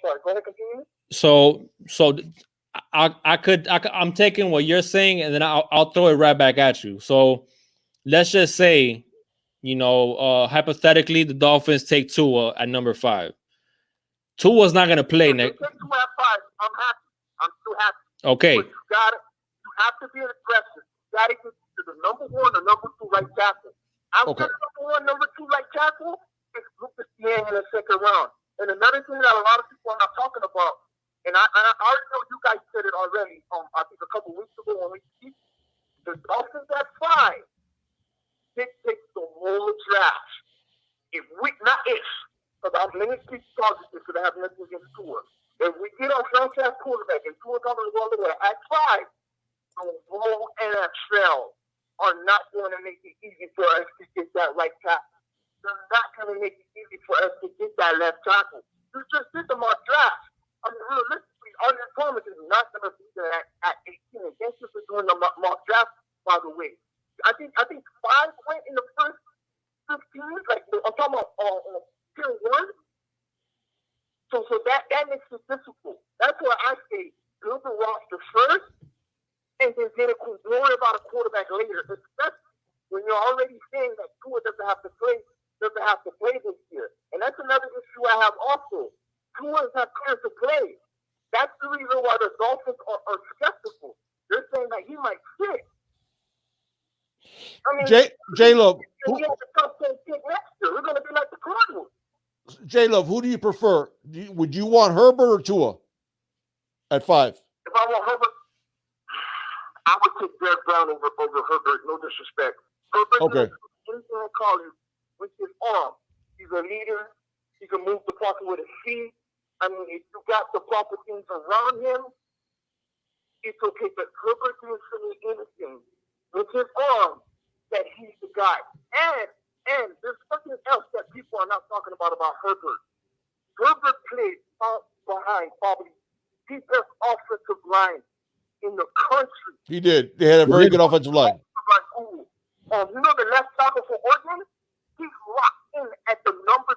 sorry. Go ahead, continue. So I'm taking what you're saying and then I'll throw it right back at you. So let's just say, hypothetically, the Dolphins take Tua at number 5. Tua's not going to play next. Take Tua at 5. I'm happy. I'm still happy. Okay. But you have to be aggressive. You got to get to the number 1 or number 2 right tackle. After the number 1, number 2 right tackle, it's Lucas Niang in the second round. And another thing that a lot of people are not talking about, and I already know you guys said it already. I think a couple weeks ago when we see the Dolphins at 5. They take the whole draft. Because I'm let me keep talking because I have nothing against Tua. If we get our franchise quarterback and Tua coming all the way at 5, the whole NFL are not going to make it easy for us to get that right tackle. They're not going to make it easy for us to get that left tackle. You just did the mock draft. I mean, realistically, Arjen Thomas is not going to be there at 18. And thank you for doing the mock draft, by the way. I think 5 went in the first 15. Like I'm talking about tier 1. So that makes it difficult. That's why I say build the roster first, and then worry about a quarterback later. Especially when you're already saying that Tua doesn't have to play this year. And that's another issue I have also. Tua is not clear to play. That's the reason why the Dolphins are skeptical. They're saying that he might fit. I mean, J-Love, we have the top 10 pick next year. We're going to be like the Cardinals. J-Love, who do you prefer? Would you want Herbert or Tua at 5? If I want Herbert, I would take Derek Brown over Herbert. No disrespect. Herbert, anything I call you, with his arm. He's a leader. He can move the pocket with his feet. I mean, if you got the proper things around him, it's okay. But Herbert didn't show me anything with his arm that he's the guy. And there's something else that people are not talking about Herbert. Herbert played behind probably the best offensive line in the country. He did. They had a very good offensive line. You know the left tackle for Oregon? He's locked in at the number 3,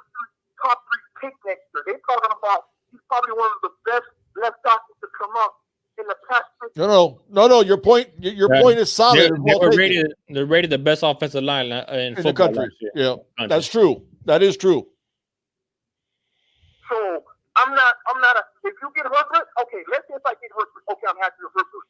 top 3 pick next year. They're talking about he's probably one of the best left tackles to come up in the past. No. Your point is solid. They're rated the best offensive line in the country. Yeah, that's true. That is true. So I'm not. If you get Herbert, okay. Let's say if I get Herbert, okay, I'm happy with Herbert.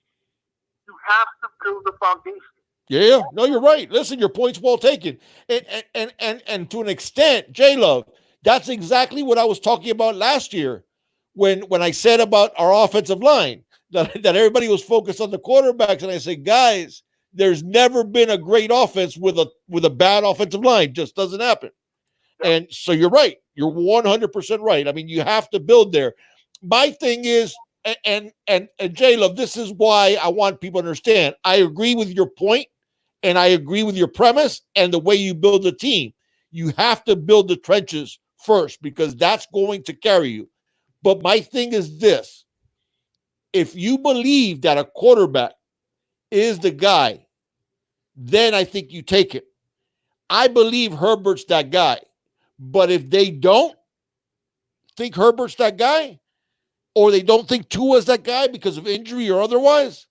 You have to build the foundation. Yeah. No, you're right. Listen, your point's well taken. And to an extent, J-Love, that's exactly what I was talking about last year when I said about our offensive line. that everybody was focused on the quarterbacks, and I say, guys, there's never been a great offense with a bad offensive line. Just doesn't happen. And so you're right. You're 100% right. I mean, you have to build there. My thing is, and J-Love, this is why I want people to understand. I agree with your point, and I agree with your premise and the way you build a team. You have to build the trenches first because that's going to carry you. But my thing is this. If you believe that a quarterback is the guy, then I think you take it. I believe Herbert's that guy. But if they don't think Herbert's that guy, or they don't think Tua's that guy because of injury or otherwise,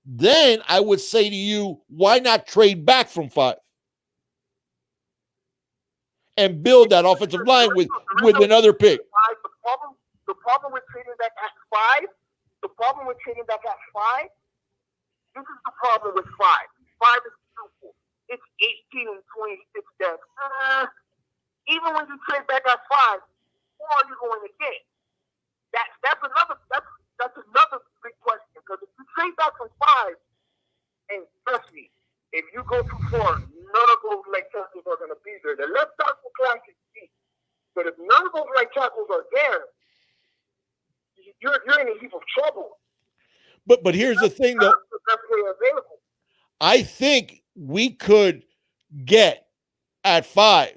then I would say to you, why not trade back from 5 and build that offensive line with another pick? The problem with trading back at 5, this is the problem with 5. 5 is truthful. It's 18 and 26 that even when you trade back at 5, who are you going to get? That's another big question. Because if you trade back from 5, and trust me, if you go too far, none of those right tackles are going to be there. The left tackle class is deep, but if none of those right tackles are there, you're in a heap of trouble. But here's the thing, though. The best player available. I think we could get at 5.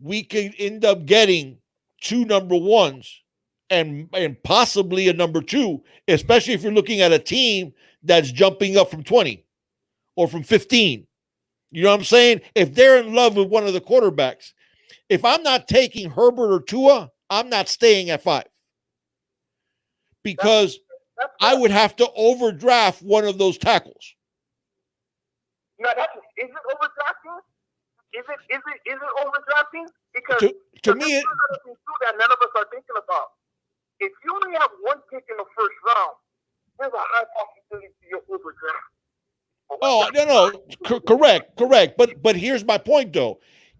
We could end up getting 2 number 1s and possibly a number 2, especially if you're looking at a team that's jumping up from 20 or from 15. You know what I'm saying? If they're in love with one of the quarterbacks, if I'm not taking Herbert or Tua, I'm not staying at 5 because I would have to overdraft one of those tackles. No, is it overdrafting? Is it overdrafting? Because to me, that none of us are thinking about. If you only have 1 pick in the first round, there's a high possibility you'll overdraft. Oh, no, correct. But here's my point, though,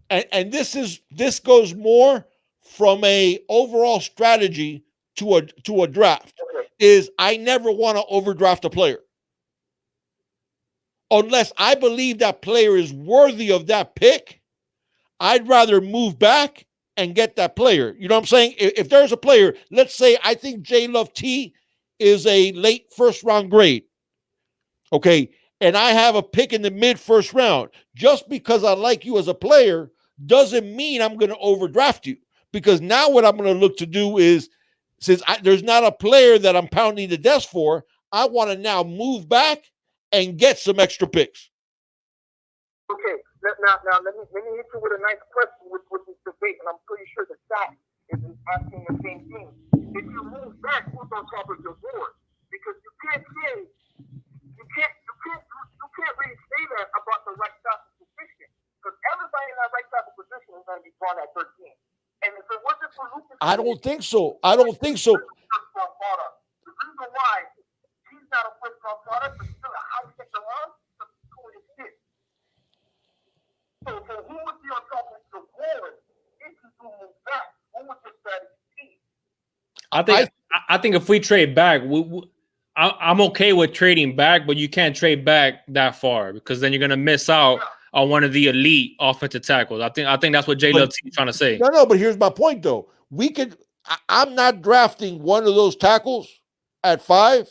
and this goes more from a overall strategy to a draft. Okay. Is I never want to overdraft a player unless I believe that player is worthy of that pick. I'd rather move back and get that player. You know what I'm saying? If there's a player, let's say I think J-Love T is a late first round grade. Okay. And I have a pick in the mid first round. Just because I like you as a player doesn't mean I'm going to overdraft you. Because now what I'm going to look to do is, since there's not a player that I'm pounding the desk for, I want to now move back and get some extra picks. Okay. Now let me hit you with a nice question with this debate, and I'm pretty sure the chat is asking the same thing. If you move back, who's on top of your board? Because you can't really say that about the right tackle position, because everybody in that right tackle position is going to be drawn at 13. And if it wasn't for Lucas, I don't think so. The reason why he's not a first-round product, but still a high second round, because he's going to sit. So who would be on top of the board if you do move back? Who would your strategy be? I think if we trade back, I'm okay with trading back, but you can't trade back that far because then you're gonna miss out on one of the elite offensive tackles. I think that's what J-Love is trying to say. No, but here's my point though. I'm not drafting one of those tackles at 5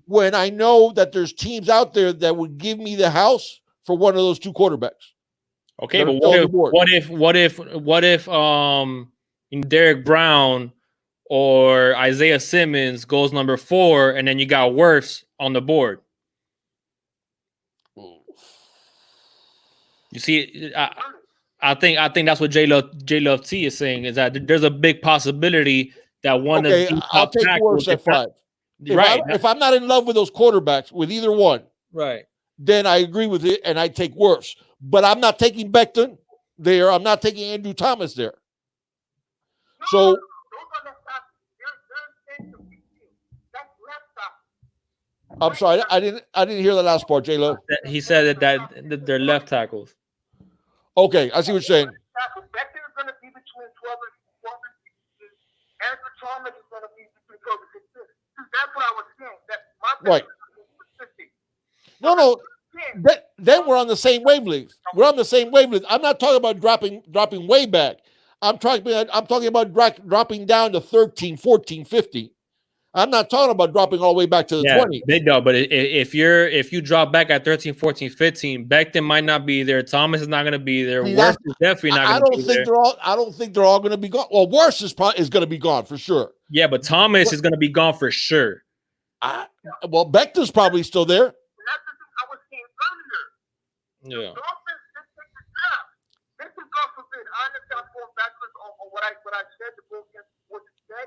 when I know that there's teams out there that would give me the house for one of those 2 quarterbacks. Okay, but what if Derek Brown or Isaiah Simmons goes number 4, and then you got worse on the board? You see, I think that's what J-Love T is saying, is that there's a big possibility that one of the I'll take worse at 5. If I'm not in love with those quarterbacks, with either one, right, then I agree with it, and I take worse. But I'm not taking Becton there. I'm not taking Andrew Thomas there. So. I'm sorry, I didn't hear the last part, J-Lo. He said that they're left tackles. Okay, I see what you're saying. Becton is going to be between 12 and 16. Andrew Thomas is going to be between 12 and 16. That's what I was saying. That Right. No. Then we're on the same wavelength. We're on the same wavelength. I'm not talking about dropping way back. I'm talking about dropping down to 13, 14, 15. I'm not talking about dropping all the way back to the 20. Big dog. But if you drop back at 13, 14, 15, Becton might not be there. Thomas is not going to be there. Wirfs is definitely not going to be there. I don't think they're all going to be gone. Well, Wirfs is going to be gone for sure. Yeah, but Thomas is going to be gone for sure. Well, Becton's probably still there. And that's the thing I was saying earlier. Yeah. The Dolphins just take the job. This is God forbid. I understand going backwards on what I said to go against what you said.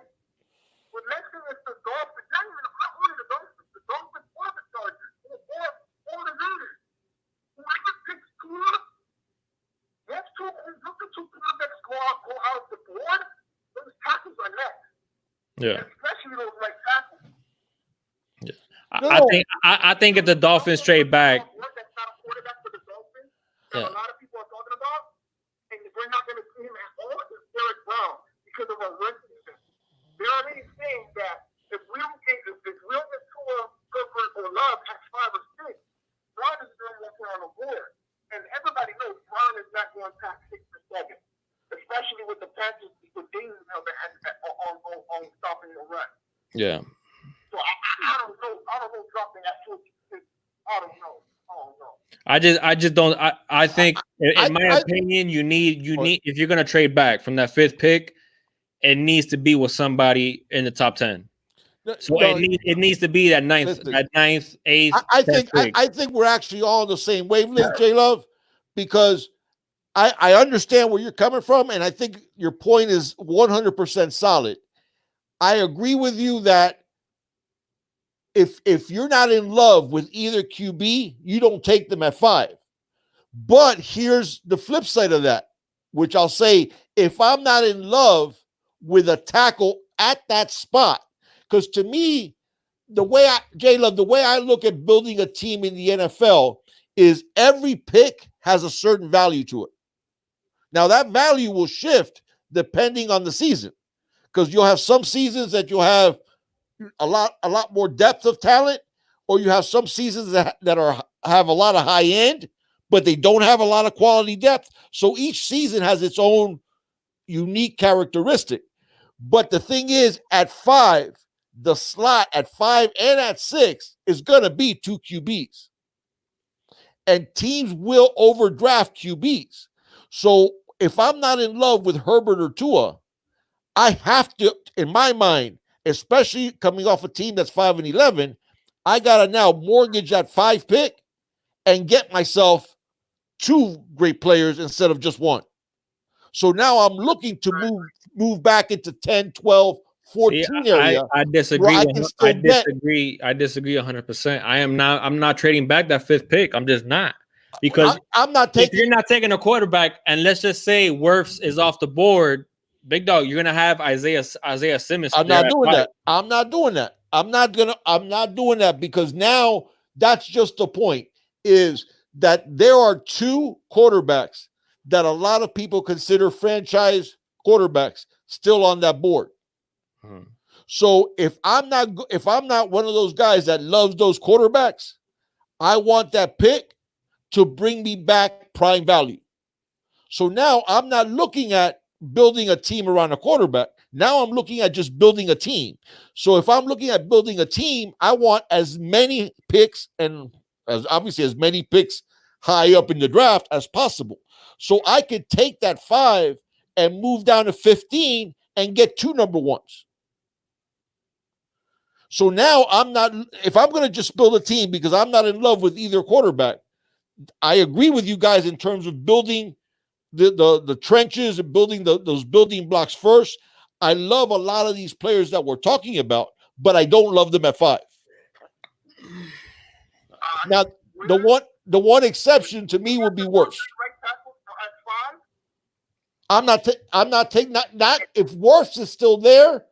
But let's say it's the Dolphins, not only the Dolphins or the Chargers, or the Raiders. Whoever picks Tua, next two quarterbacks go out of the board, those tackles are next. Yeah. Especially those right tackles. Yeah. I think if the Dolphins trade back. That's not a quarterback for the Dolphins. A lot of people are talking about, and we're not going to see him at all, is Derek Brown because of our run defense. They're already saying that if we don't get Tua, Herbert, or Love at 5 or 6, Brown is going to walk on the board. And everybody knows Brown is not going past 6 or 7, especially with the Panthers with Daniel on stopping the run. Yeah. So I don't know dropping that 2. I don't know. I just don't. I think, in my opinion, you need if you're gonna trade back from that 5th pick, it needs to be with somebody in the top 10. So it needs to be that 9th, 8th. I think we're actually all on the same wavelength, J Love, because I understand where you're coming from, and I think your point is 100% solid. I agree with you that if you're not in love with either QB, you don't take them at 5. But here's the flip side of that, which I'll say, if I'm not in love with a tackle at that spot, because to me, the way I look at building a team in the NFL is every pick has a certain value to it. Now that value will shift depending on the season, because you'll have some seasons that you'll have a lot more depth of talent, or you have some seasons that have a lot of high end, but they don't have a lot of quality depth. So each season has its own unique characteristic. But the thing is, at 5, the slot at 5 and at 6 is going to be 2 QBs. And teams will overdraft QBs. So if I'm not in love with Herbert or Tua, I have to, in my mind, especially coming off a team that's 5-11, I got to now mortgage that 5 pick and get myself 2 great players instead of just 1. So now I'm looking to move back into 10, 12, 14 area. I disagree. I disagree 100%. I'm not trading back that 5th pick. I'm just not. Because I'm not taking. If you're not taking a quarterback, and let's just say Wirfs is off the board, big dog, you're gonna have Isaiah Simmons. I'm not doing that. I'm not doing that because now that's just the point, is that there are 2 quarterbacks that a lot of people consider franchise quarterbacks still on that board. So if I'm not one of those guys that loves those quarterbacks, I want that pick to bring me back prime value. So now I'm not looking at building a team around a quarterback. Now I'm looking at just building a team. So if I'm looking at building a team, I want as many picks and as many picks high up in the draft as possible. So I could take that 5 and move down to 15 and get 2 number 1s. So now if I'm going to just build a team because I'm not in love with either quarterback, I agree with you guys in terms of building the trenches and building those building blocks first. I love a lot of these players that we're talking about, but I don't love them at 5. Now, the one exception to me would be Wirfs. I'm not taking if Wirfs is still there,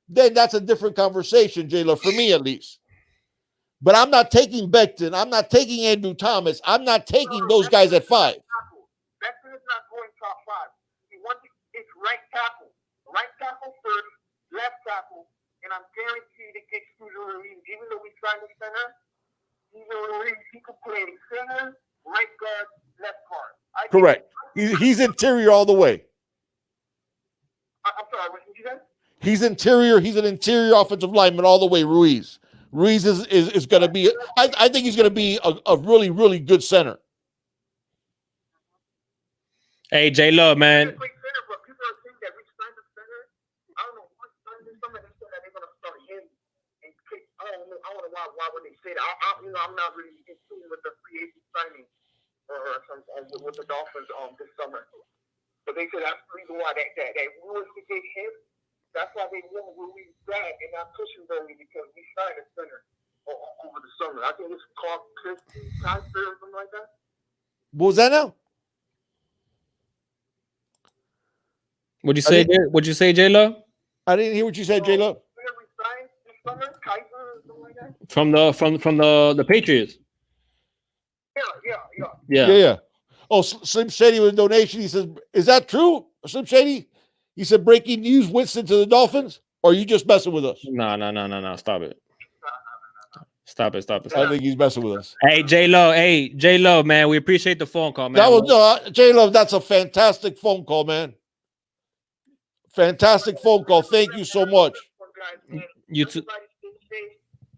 then that's a different conversation, Jayla, for me at least. But I'm not taking Becton. I'm not taking Andrew Thomas. I'm not taking those guys at 5. Becton is not going top 5. It's right tackle. Right tackle 30, left tackle, and I'm guaranteed to get Cesar Ruiz. Even though we signed the center, Cesar Ruiz, he can play center, right guard, left guard. Correct. He's interior all the way. I'm sorry, what did you say? He's interior. He's an interior offensive lineman all the way, Ruiz. Ruiz is going to be, I think he's going to be a really, really good center. Hey, J-Love, man. He's a great center, but people are saying that we signed the center. I don't know what signed this summer. They said that they're going to start him. And I don't know why would they say that. I'm not really in tune with the free agent signing with the Dolphins this summer. But they said that's the reason why that we was to get him. That's why they want Ruiz back and not pushing Bernie because we signed a center over the summer. I think it's called Chris Kaiser or something like that. What was that now? What'd you say, J-Love? I didn't hear what you said, J-Love. We signed this summer, Kaiser or something like that. From the Patriots. Yeah. Oh, Slim Shady with a donation. He says, "Is that true, Slim Shady?" He said, "Breaking news: Winston to the Dolphins." Or are you just messing with us? No. Stop it. I think he's messing with us. Hey, J-Love, man. We appreciate the phone call, man. That was J-Love. That's a fantastic phone call, man. Fantastic phone call. Thank you so much. You too.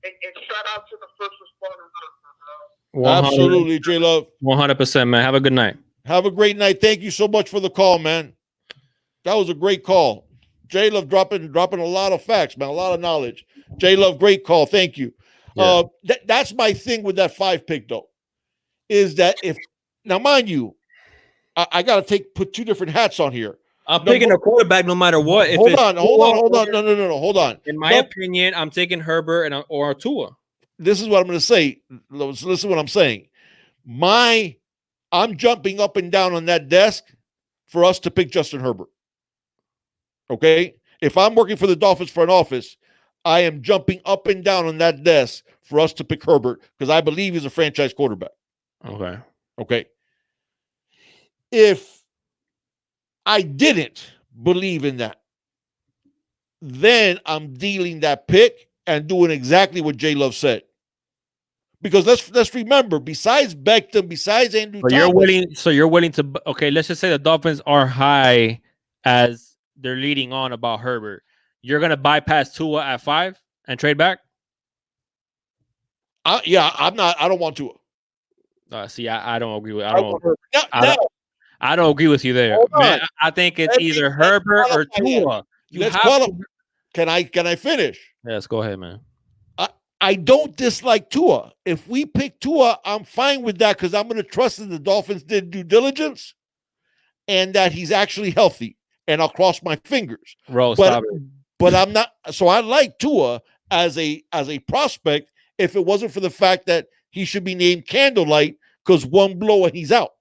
And shout out to the first responders. Absolutely, J-Love. 100%, man. Have a good night. Have a great night. Thank you so much for the call, man. That was a great call. J-Love dropping a lot of facts, man. A lot of knowledge. J-Love, great call. Thank you. Yeah. That's my thing with that 5 pick, though, is that now, mind you, I got to put 2 different hats on here. I'm picking a quarterback no matter what. Hold on. No. Hold on. In my opinion, I'm taking Herbert or Tua. This is what I'm going to say. Listen to what I'm saying. I'm jumping up and down on that desk for us to pick Justin Herbert. Okay? If I'm working for the Dolphins front office, I am jumping up and down on that desk for us to pick Herbert because I believe he's a franchise quarterback. Okay. If I didn't believe in that, then I'm dealing that pick and doing exactly what J-Love said. Because let's remember, besides Beckham, besides Andrew Thomas, you're willing to let's just say the Dolphins are high as they're leading on about Herbert. You're gonna bypass Tua at 5 and trade back? I'm not. I don't want Tua. I don't agree with. I don't agree with you there, man. I think it's either Herbert or Tua. Can I finish? Yes, go ahead, man. I don't dislike Tua. If we pick Tua, I'm fine with that because I'm going to trust that the Dolphins did due diligence and that he's actually healthy. And I'll cross my fingers. But I'm not. So I like Tua as a prospect if it wasn't for the fact that he should be named Candlelight because one blow and he's out.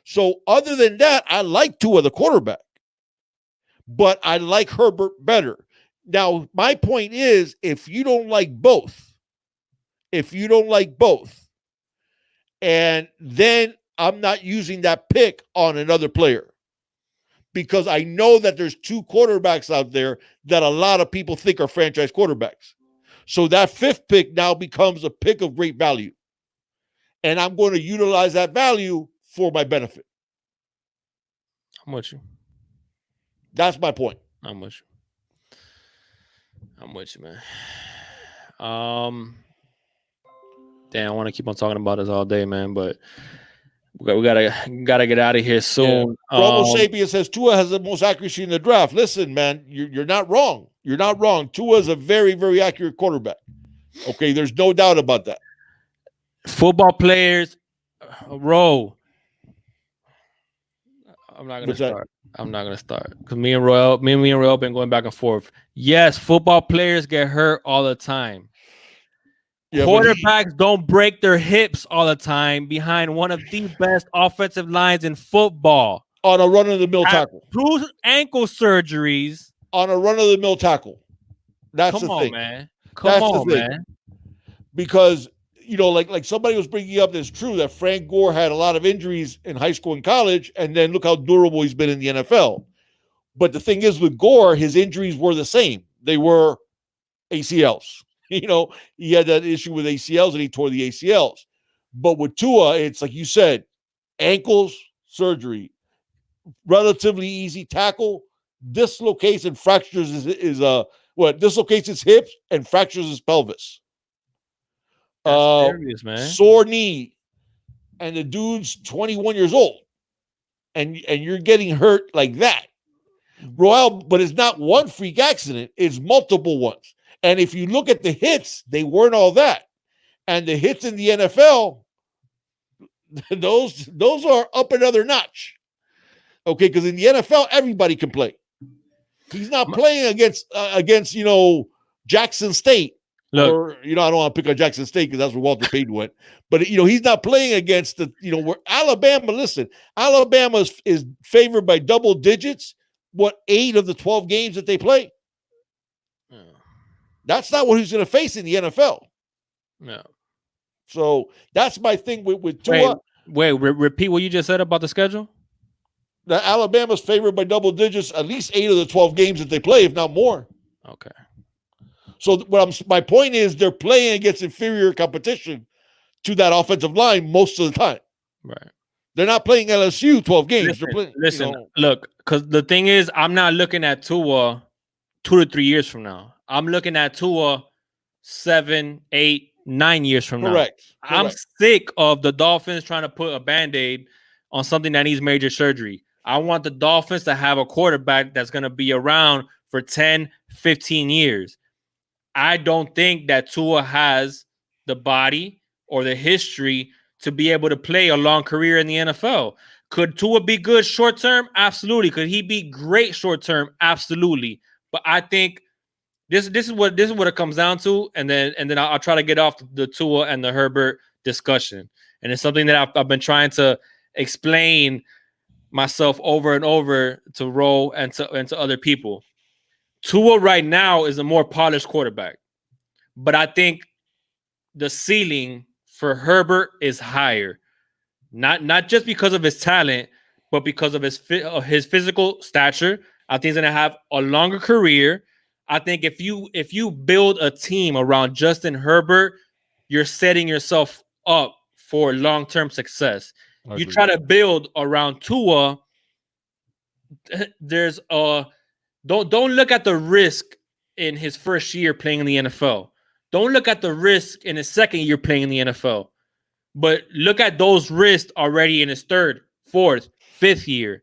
So other than that, I like Tua, the quarterback. But I like Herbert better. Now, my point is, if you don't like both, and then I'm not using that pick on another player because I know that there's 2 quarterbacks out there that a lot of people think are franchise quarterbacks. So that 5th pick now becomes a pick of great value. And I'm going to utilize that value for my benefit. I'm with you. That's my point. I'm with you, man. Damn, I want to keep on talking about this all day, man, but we gotta get out of here soon. Yeah. Robo Sapien says Tua has the most accuracy in the draft. Listen, man, you're not wrong. You're not wrong. Tua is a very, very accurate quarterback. Okay, there's no doubt about that. Football players, Ro. I'm not gonna start because me and Royal been going back and forth. Yes, football players get hurt all the time. Yeah, quarterbacks don't break their hips all the time behind one of the best offensive lines in football. On a run-of-the-mill tackle. 2 ankle surgeries. On a run-of-the-mill tackle. That's the thing. Man. Come on, man. Because, like somebody was bringing up, it's true that Frank Gore had a lot of injuries in high school and college, and then look how durable he's been in the NFL. But the thing is with Gore, his injuries were the same. They were ACLs. He had that issue with ACLs and he tore the ACLs. But with Tua, it's like you said, ankles, surgery, relatively easy tackle, dislocates and fractures dislocates his hips and fractures his pelvis. That's serious, man. Sore knee, and the dude's 21 years old, and you're getting hurt like that. Royale, but it's not one freak accident, it's multiple ones. And if you look at the hits, they weren't all that. And the hits in the NFL, those are up another notch. Okay, because in the NFL, everybody can play. He's not playing against Jackson State. Look, or I don't want to pick on Jackson State because that's where Walter Payton went. But he's not playing against where Alabama. Listen, Alabama is favored by double digits. 8 of the 12 games that they play? That's not what he's going to face in the NFL. No. So that's my thing with Tua. Wait, repeat what you just said about the schedule? The Alabama's favored by double digits, at least 8 of the 12 games that they play, if not more. Okay. So my point is they're playing against inferior competition to that offensive line most of the time. Right. They're not playing LSU 12 games. Listen, look, because the thing is, I'm not looking at Tua 2 to 3 years from now. I'm looking at Tua 7, 8, 9 years from now. Correct. I'm sick of the Dolphins trying to put a Band-Aid on something that needs major surgery. I want the Dolphins to have a quarterback that's going to be around for 10, 15 years. I don't think that Tua has the body or the history to be able to play a long career in the NFL. Could Tua be good short term? Absolutely. Could he be great short term? Absolutely. But I think this is what it comes down to, and then I'll try to get off the Tua and the Herbert discussion. And it's something that I've been trying to explain myself over and over to Ro and to other people. Tua right now is a more polished quarterback, but I think the ceiling for Herbert is higher, not just because of his talent, but because of his physical stature. I think he's gonna have a longer career. I think if you build a team around Justin Herbert, you're setting yourself up for long-term success. You try to build around Tua, there's don't look at the risk in his first year playing in the NFL. Don't look at the risk in his second year playing in the NFL. But look at those risks already in his third, fourth, fifth year.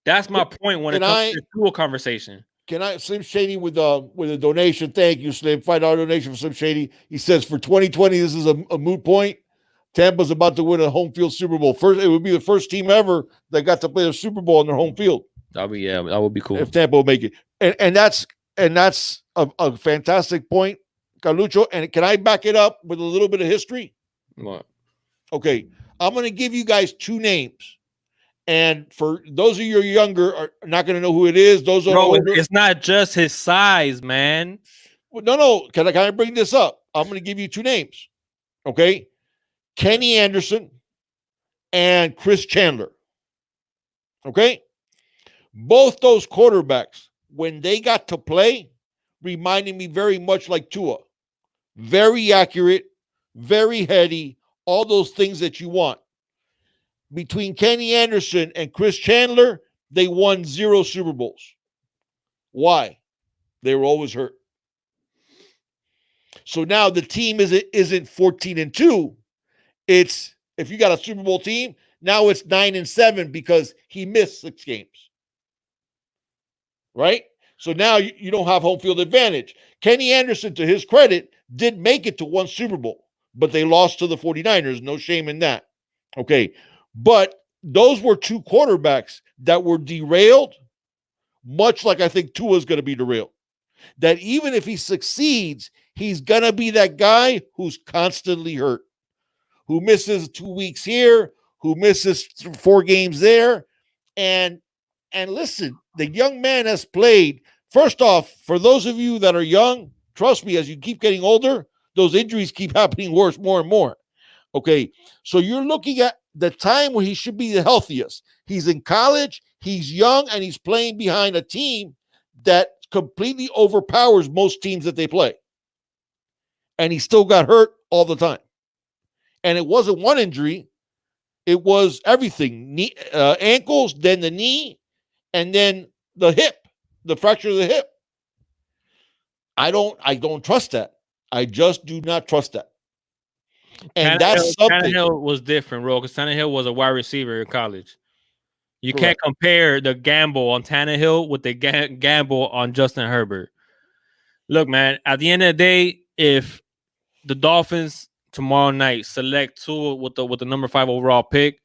That's my point when it comes to the Tua conversation. Can I, Slim Shady, with a donation? Thank you, Slim. $5 donation for Slim Shady. He says for 2020, this is a moot point. Tampa's about to win a home field Super Bowl. It would be the first team ever that got to play the Super Bowl on their home field. That would be cool if Tampa will make it. And that's a fantastic point, Carluccio. And can I back it up with a little bit of history? What? Okay, I'm going to give you guys 2 names. And for those of you who are younger, are not going to know who it is. Those are older. It's not just his size, man. Well, no. Can I bring this up? I'm going to give you 2 names. Okay, Kenny Anderson and Chris Chandler. Okay, both those quarterbacks, when they got to play, reminded me very much like Tua. Very accurate, very heady, all those things that you want. Between Kenny Anderson and Chris Chandler, they won 0 Super Bowls. Why? They were always hurt. So now the team isn't 14-2. It's, if you got a Super Bowl team, now it's 9-7 because he missed 6 games. Right? So now you don't have home field advantage. Kenny Anderson, to his credit, did make it to 1 Super Bowl, but they lost to the 49ers. No shame in that. Okay. But those were 2 quarterbacks that were derailed, much like I think Tua is going to be derailed. That even if he succeeds, he's going to be that guy who's constantly hurt, who misses 2 weeks here, who misses 4 games there. And listen, the young man has played. First off, for those of you that are young, trust me, as you keep getting older, those injuries keep happening worse, more and more. Okay, so you're looking at the time where he should be the healthiest. He's in college, he's young, and he's playing behind a team that completely overpowers most teams that they play. And he still got hurt all the time. And it wasn't one injury. It was everything. Ankles, then the knee, and then the hip, the fracture of the hip. I don't trust that. I just do not trust that. And that's something. Tannehill was different, bro, because Tannehill was a wide receiver in college. You can't compare the gamble on Tannehill with the gamble on Justin Herbert. Look, man, at the end of the day, if the Dolphins tomorrow night select Tua with the number 5 overall pick,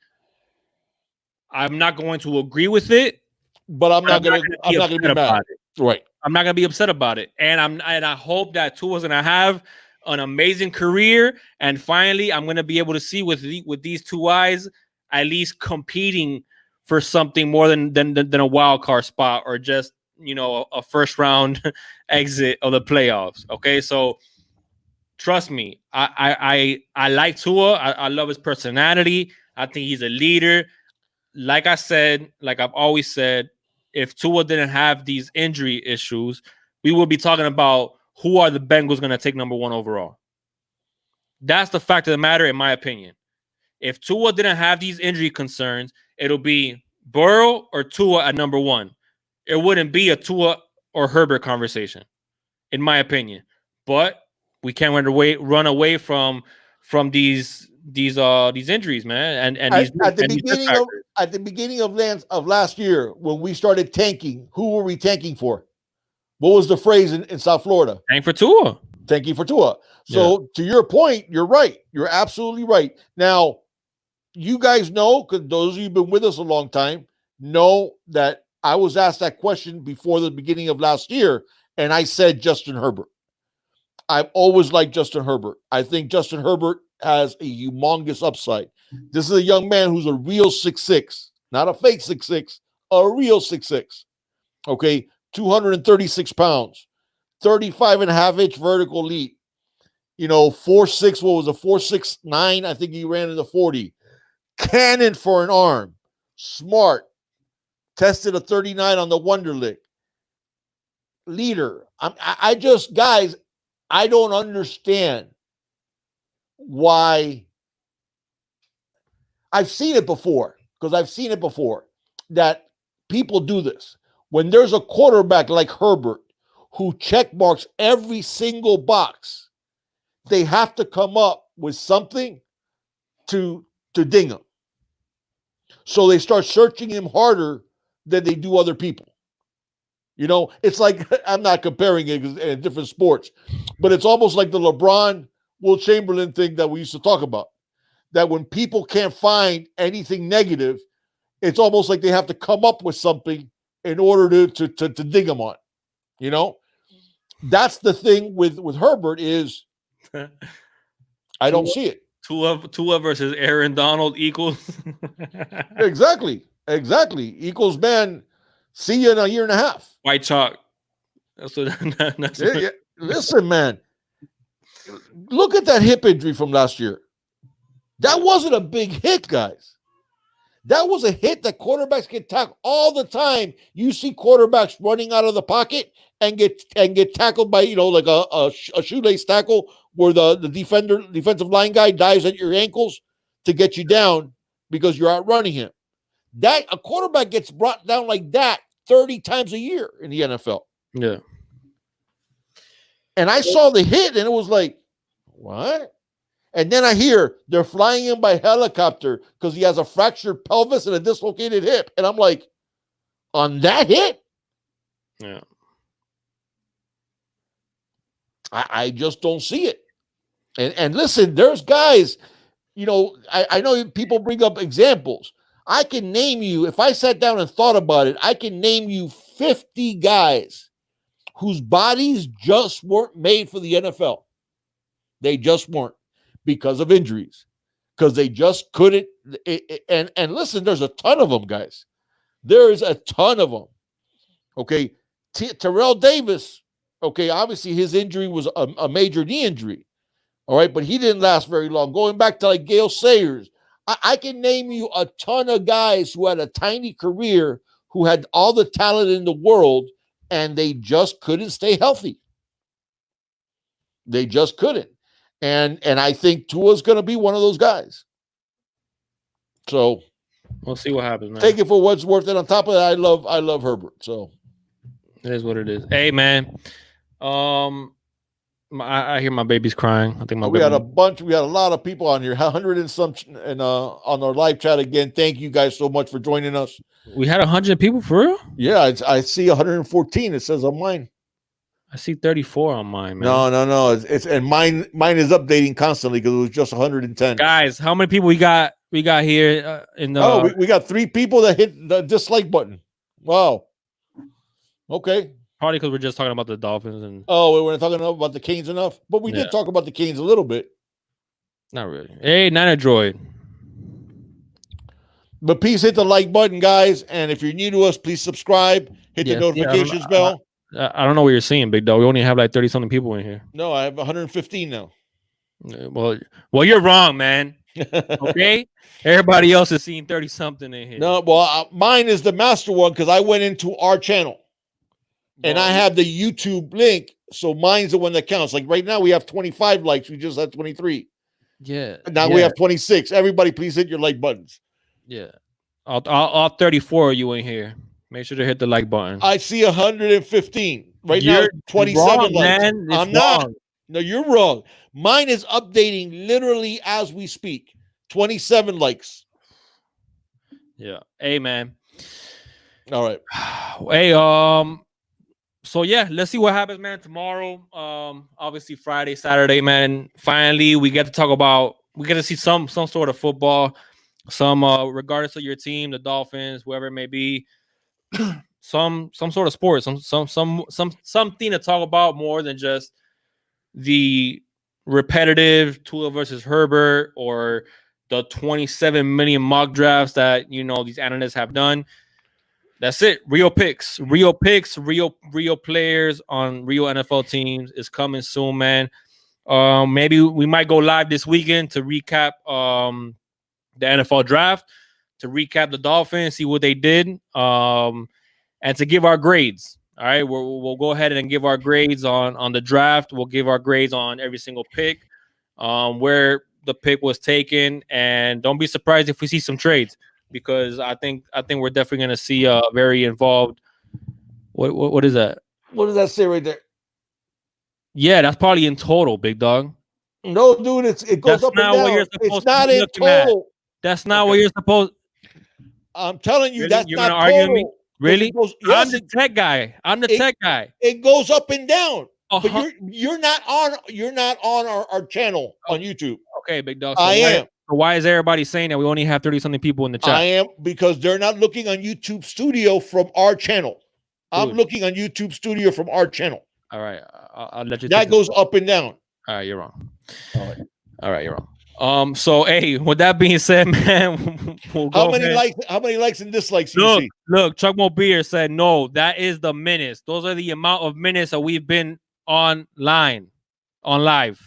I'm not going to agree with it, but I'm not going to be mad. Right. I'm not going to be upset about it. And I hope that Tua's going to have an amazing career, and finally I'm going to be able to see with these two eyes at least competing for something more than a wild card spot or just, a first round exit of the playoffs. Okay, so trust me, I like Tua. I love his personality. I think he's a leader. Like I said, like I've always said, if Tua didn't have these injury issues, we would be talking about who are the Bengals going to take number 1 overall. That's the fact of the matter, in my opinion. If Tua didn't have these injury concerns, it'll be Burrow or Tua at number 1. It wouldn't be a Tua or Herbert conversation, in my opinion. But we can't run away from these injuries, man. And at the beginning of last year, when we started tanking, who were we tanking for? What was the phrase in South Florida? Tank for Tua. Tanking for Tua. So to your point, you're right. You're absolutely right. Now, you guys know, because those of you who've been with us a long time know that I was asked that question before the beginning of last year, and I said Justin Herbert. I've always liked Justin Herbert. I think Justin Herbert has a humongous upside. This is a young man who's a real 6'6", not a fake 6'6", a real 6'6". Okay, 236 pounds, 35.5-inch vertical leap. 4'6", what was a 4'6'9"? I think he ran in the 40. Cannon for an arm. Smart. Tested a 39 on the Wonderlic. Leader. I just, guys, I don't understand why. I've seen it before, that people do this. When there's a quarterback like Herbert who check marks every single box, they have to come up with something to ding him. So they start searching him harder than they do other people. It's like, I'm not comparing it in different sports, but it's almost like the LeBron, Will Chamberlain thing that we used to talk about. That when people can't find anything negative, it's almost like they have to come up with something in order to dig him on. That's the thing with Herbert is I don't see it. Tua versus Aaron Donald equals. Exactly. Equals, man, see you in a year and a half. White chalk. Listen, man. Look at that hip injury from last year. That wasn't a big hit, guys. That was a hit that quarterbacks get tackled all the time. You see quarterbacks running out of the pocket and get tackled by, like a shoelace tackle where the defensive line guy dives at your ankles to get you down because you're outrunning him. That a quarterback gets brought down like that 30 times a year in the NFL. Yeah. And I saw the hit and it was like, what? And then I hear they're flying him by helicopter because he has a fractured pelvis and a dislocated hip. And I'm like, on that hit? Yeah. I just don't see it. And listen, there's guys, I know people bring up examples. I can name you, if I sat down and thought about it, I can name you 50 guys whose bodies just weren't made for the NFL. They just weren't because of injuries, because they just couldn't. And listen, there's a ton of them, guys. There's a ton of them. Okay. Terrell Davis, okay, obviously his injury was a major knee injury. All right, but he didn't last very long. Going back to like Gale Sayers, I can name you a ton of guys who had a tiny career, who had all the talent in the world, and they just couldn't stay healthy. They just couldn't. And I think Tua's going to be one of those guys. So we'll see what happens, man. Take it for what's worth. And on top of that, I love Herbert. So it is what it is. Hey, man. I hear my baby's crying. I think we had a lot of people on here, 100 and some, and on our live chat again. Thank you guys so much for joining us. We had 100 people for real? Yeah, I see 114. It says on mine. I see 34 on mine, man. No. It's and mine is updating constantly because it was just 110. Guys, how many people we got here in the? Oh, we got 3 people that hit the dislike button. Wow. Okay. Probably because we're just talking about the Dolphins and. Oh, we're not talking about the Canes enough, but we did talk about the Canes a little bit. Not really. Hey, Nana Droid. But please hit the like button, guys. And if you're new to us, please subscribe. Hit the notifications bell. I don't know what you're seeing, Big Dog. We only have like 30-something people in here. No, I have 115 now. Well, you're wrong, man. Okay? Everybody else is seeing 30-something in here. No, well, mine is the master one because I went into our channel. And I have the YouTube link, so mine's the one that counts. Like right now, we have 25 likes. We just had 23. Yeah. Now we have 26. Everybody, please hit your like buttons. Yeah. All 34 of you in here. Make sure to hit the like button. I see 115. Right now, 27 wrong, likes. Man. I'm wrong. not. No, you're wrong. Mine is updating literally as we speak. 27 likes. Yeah. Hey, man. All right. Hey, so yeah, let's see what happens, man. Tomorrow, obviously Friday, Saturday, man. Finally, we get to see some sort of football, some regardless of your team, the Dolphins, whoever it may be, some sort of sport, something to talk about more than just the repetitive Tua versus Herbert or the 27 million mock drafts that these analysts have done. That's it. Real picks, real players on real NFL teams is coming soon, man. Maybe we might go live this weekend to recap the NFL draft, to recap the Dolphins, see what they did, and to give our grades. All right, we'll go ahead and give our grades on the draft. We'll give our grades on every single pick, where the pick was taken, and don't be surprised if we see some trades. Because I think we're definitely going to see a very involved. What is that? What does that say right there? Yeah, that's probably in total, Big Dog. No, dude, it goes up and down. It's not in total. That's not what you're supposed. I'm telling you, that's you're not gonna argue with me. Really? Yes, I'm the tech guy. It goes up and down. Uh-huh. But you're not on our channel on YouTube. Okay, Big Dog. So I am. So why is everybody saying that we only have 30-something people in the chat? I am, because they're not looking on YouTube Studio from our channel. I'm looking on YouTube Studio from our channel. All right. I'll let you. That goes up and down. All right, you're wrong. All right, you're wrong. So hey, with that being said, man, how many likes and dislikes do you see? Look, Chuck Mobier said no, that is the minutes. Those are the amount of minutes that we've been on live.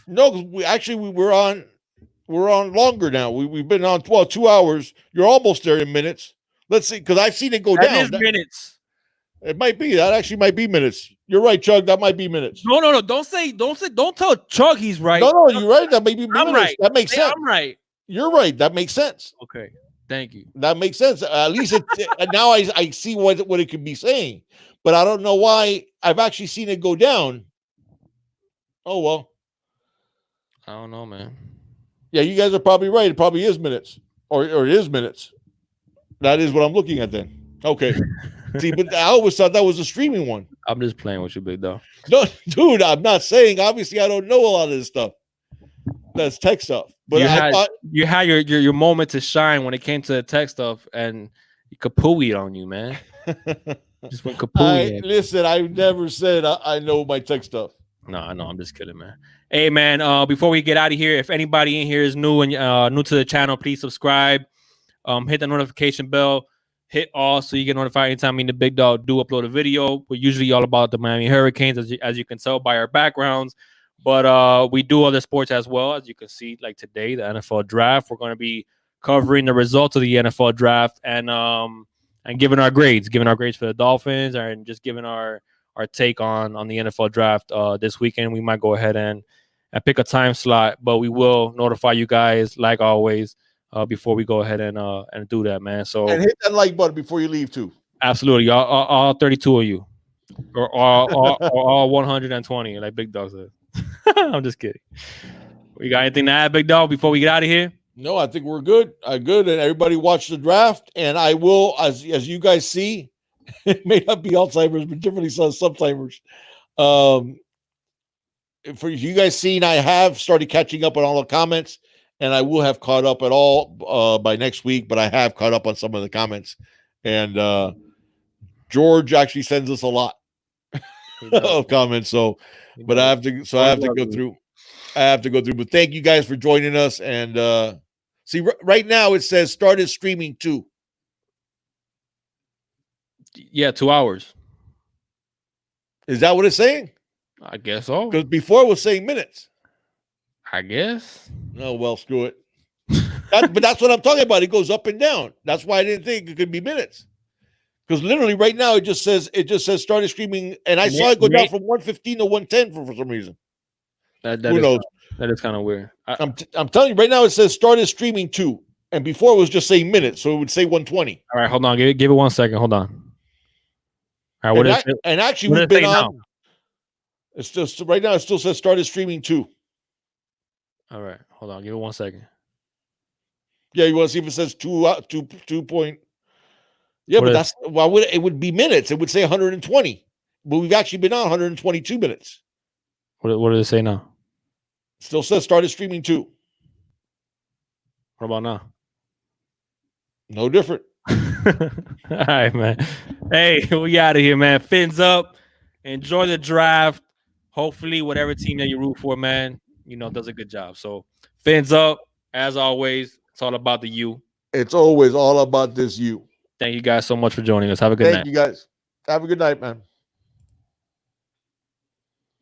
No, because we're on longer now. We've been on 2 hours. You're almost there in minutes. Let's see, because I've seen it go down. That is minutes. It might be. That actually might be minutes. You're right, Chuck. That might be minutes. No. Don't tell Chuck he's right. No, you're right. That may be minutes. I'm right. That makes sense. I'm right. You're right. That makes sense. Okay. Thank you. That makes sense. At least now I see what it could be saying. But I don't know why. I've actually seen it go down. Oh, well. I don't know, man. Yeah, you guys are probably right. It probably is minutes. Or it is minutes. That is what I'm looking at then. Okay. See, but I always thought that was a streaming one. I'm just playing with you, Big Dog. No, dude, I'm not saying. Obviously, I don't know a lot of this stuff. That's tech stuff. But you had your moment to shine when it came to the tech stuff, and you kapooey on you, man. Just went kapooey. Listen, I never said I know my tech stuff. No, I know. I'm just kidding, man. Hey, man, before we get out of here, if anybody in here is new and new to the channel, please subscribe. Hit the notification bell. Hit all so you get notified anytime me and the Big Dog do upload a video. We're usually all about the Miami Hurricanes, as you can tell by our backgrounds. But we do other sports as well. As you can see, like today, the NFL draft. We're going to be covering the results of the NFL draft and giving our grades for the Dolphins and just giving our our take on the NFL draft this weekend. We might go ahead and pick a time slot, but we will notify you guys like always before we go ahead and do that, man. So and hit that like button before you leave too. Absolutely, all 32 of you, or all 120, like Big Dog said. I'm just kidding. We got anything to add, Big Dog, before we get out of here? No, I think we're good. Good, and everybody watch the draft. And I will, as you guys see, it may not be Alzheimer's, but definitely Alzheimer's. For you guys seen, I have started catching up on all the comments, and I will have caught up at all by next week. But I have caught up on some of the comments, and George actually sends us a lot of comments. So, but I have to go through. I have to go through. But thank you guys for joining us. And see, right now it says started streaming 2. Yeah, 2 hours. Is that what it's saying? I guess so. Because before it was saying minutes. I guess. Oh, well, screw it. But that's what I'm talking about. It goes up and down. That's why I didn't think it could be minutes. Because literally right now it just says started streaming, and I saw it go down from 115 to 110 for some reason. Who knows? That is kind of weird. I'm telling you right now it says started streaming 2, and before it was just saying minutes, so it would say 120. All right, hold on. Give it 1 second. Hold on. All right, and actually we've been on. Now? It's just right now. It still says started streaming 2. All right, hold on. Give it 1 second. Yeah, you want to see if it says 2 point. Yeah, but that's why would it would be minutes? It would say 120, but we've actually been on 122 minutes. What does it say now? Still says started streaming 2. What about now? No different. All right, man. Hey, we out of here, man. Fins up. Enjoy the draft. Hopefully, whatever team that you root for, man, does a good job. So, fins up. As always, it's all about the U. It's always all about this U. Thank you guys so much for joining us. Have a good night. Thank you guys. Have a good night, man.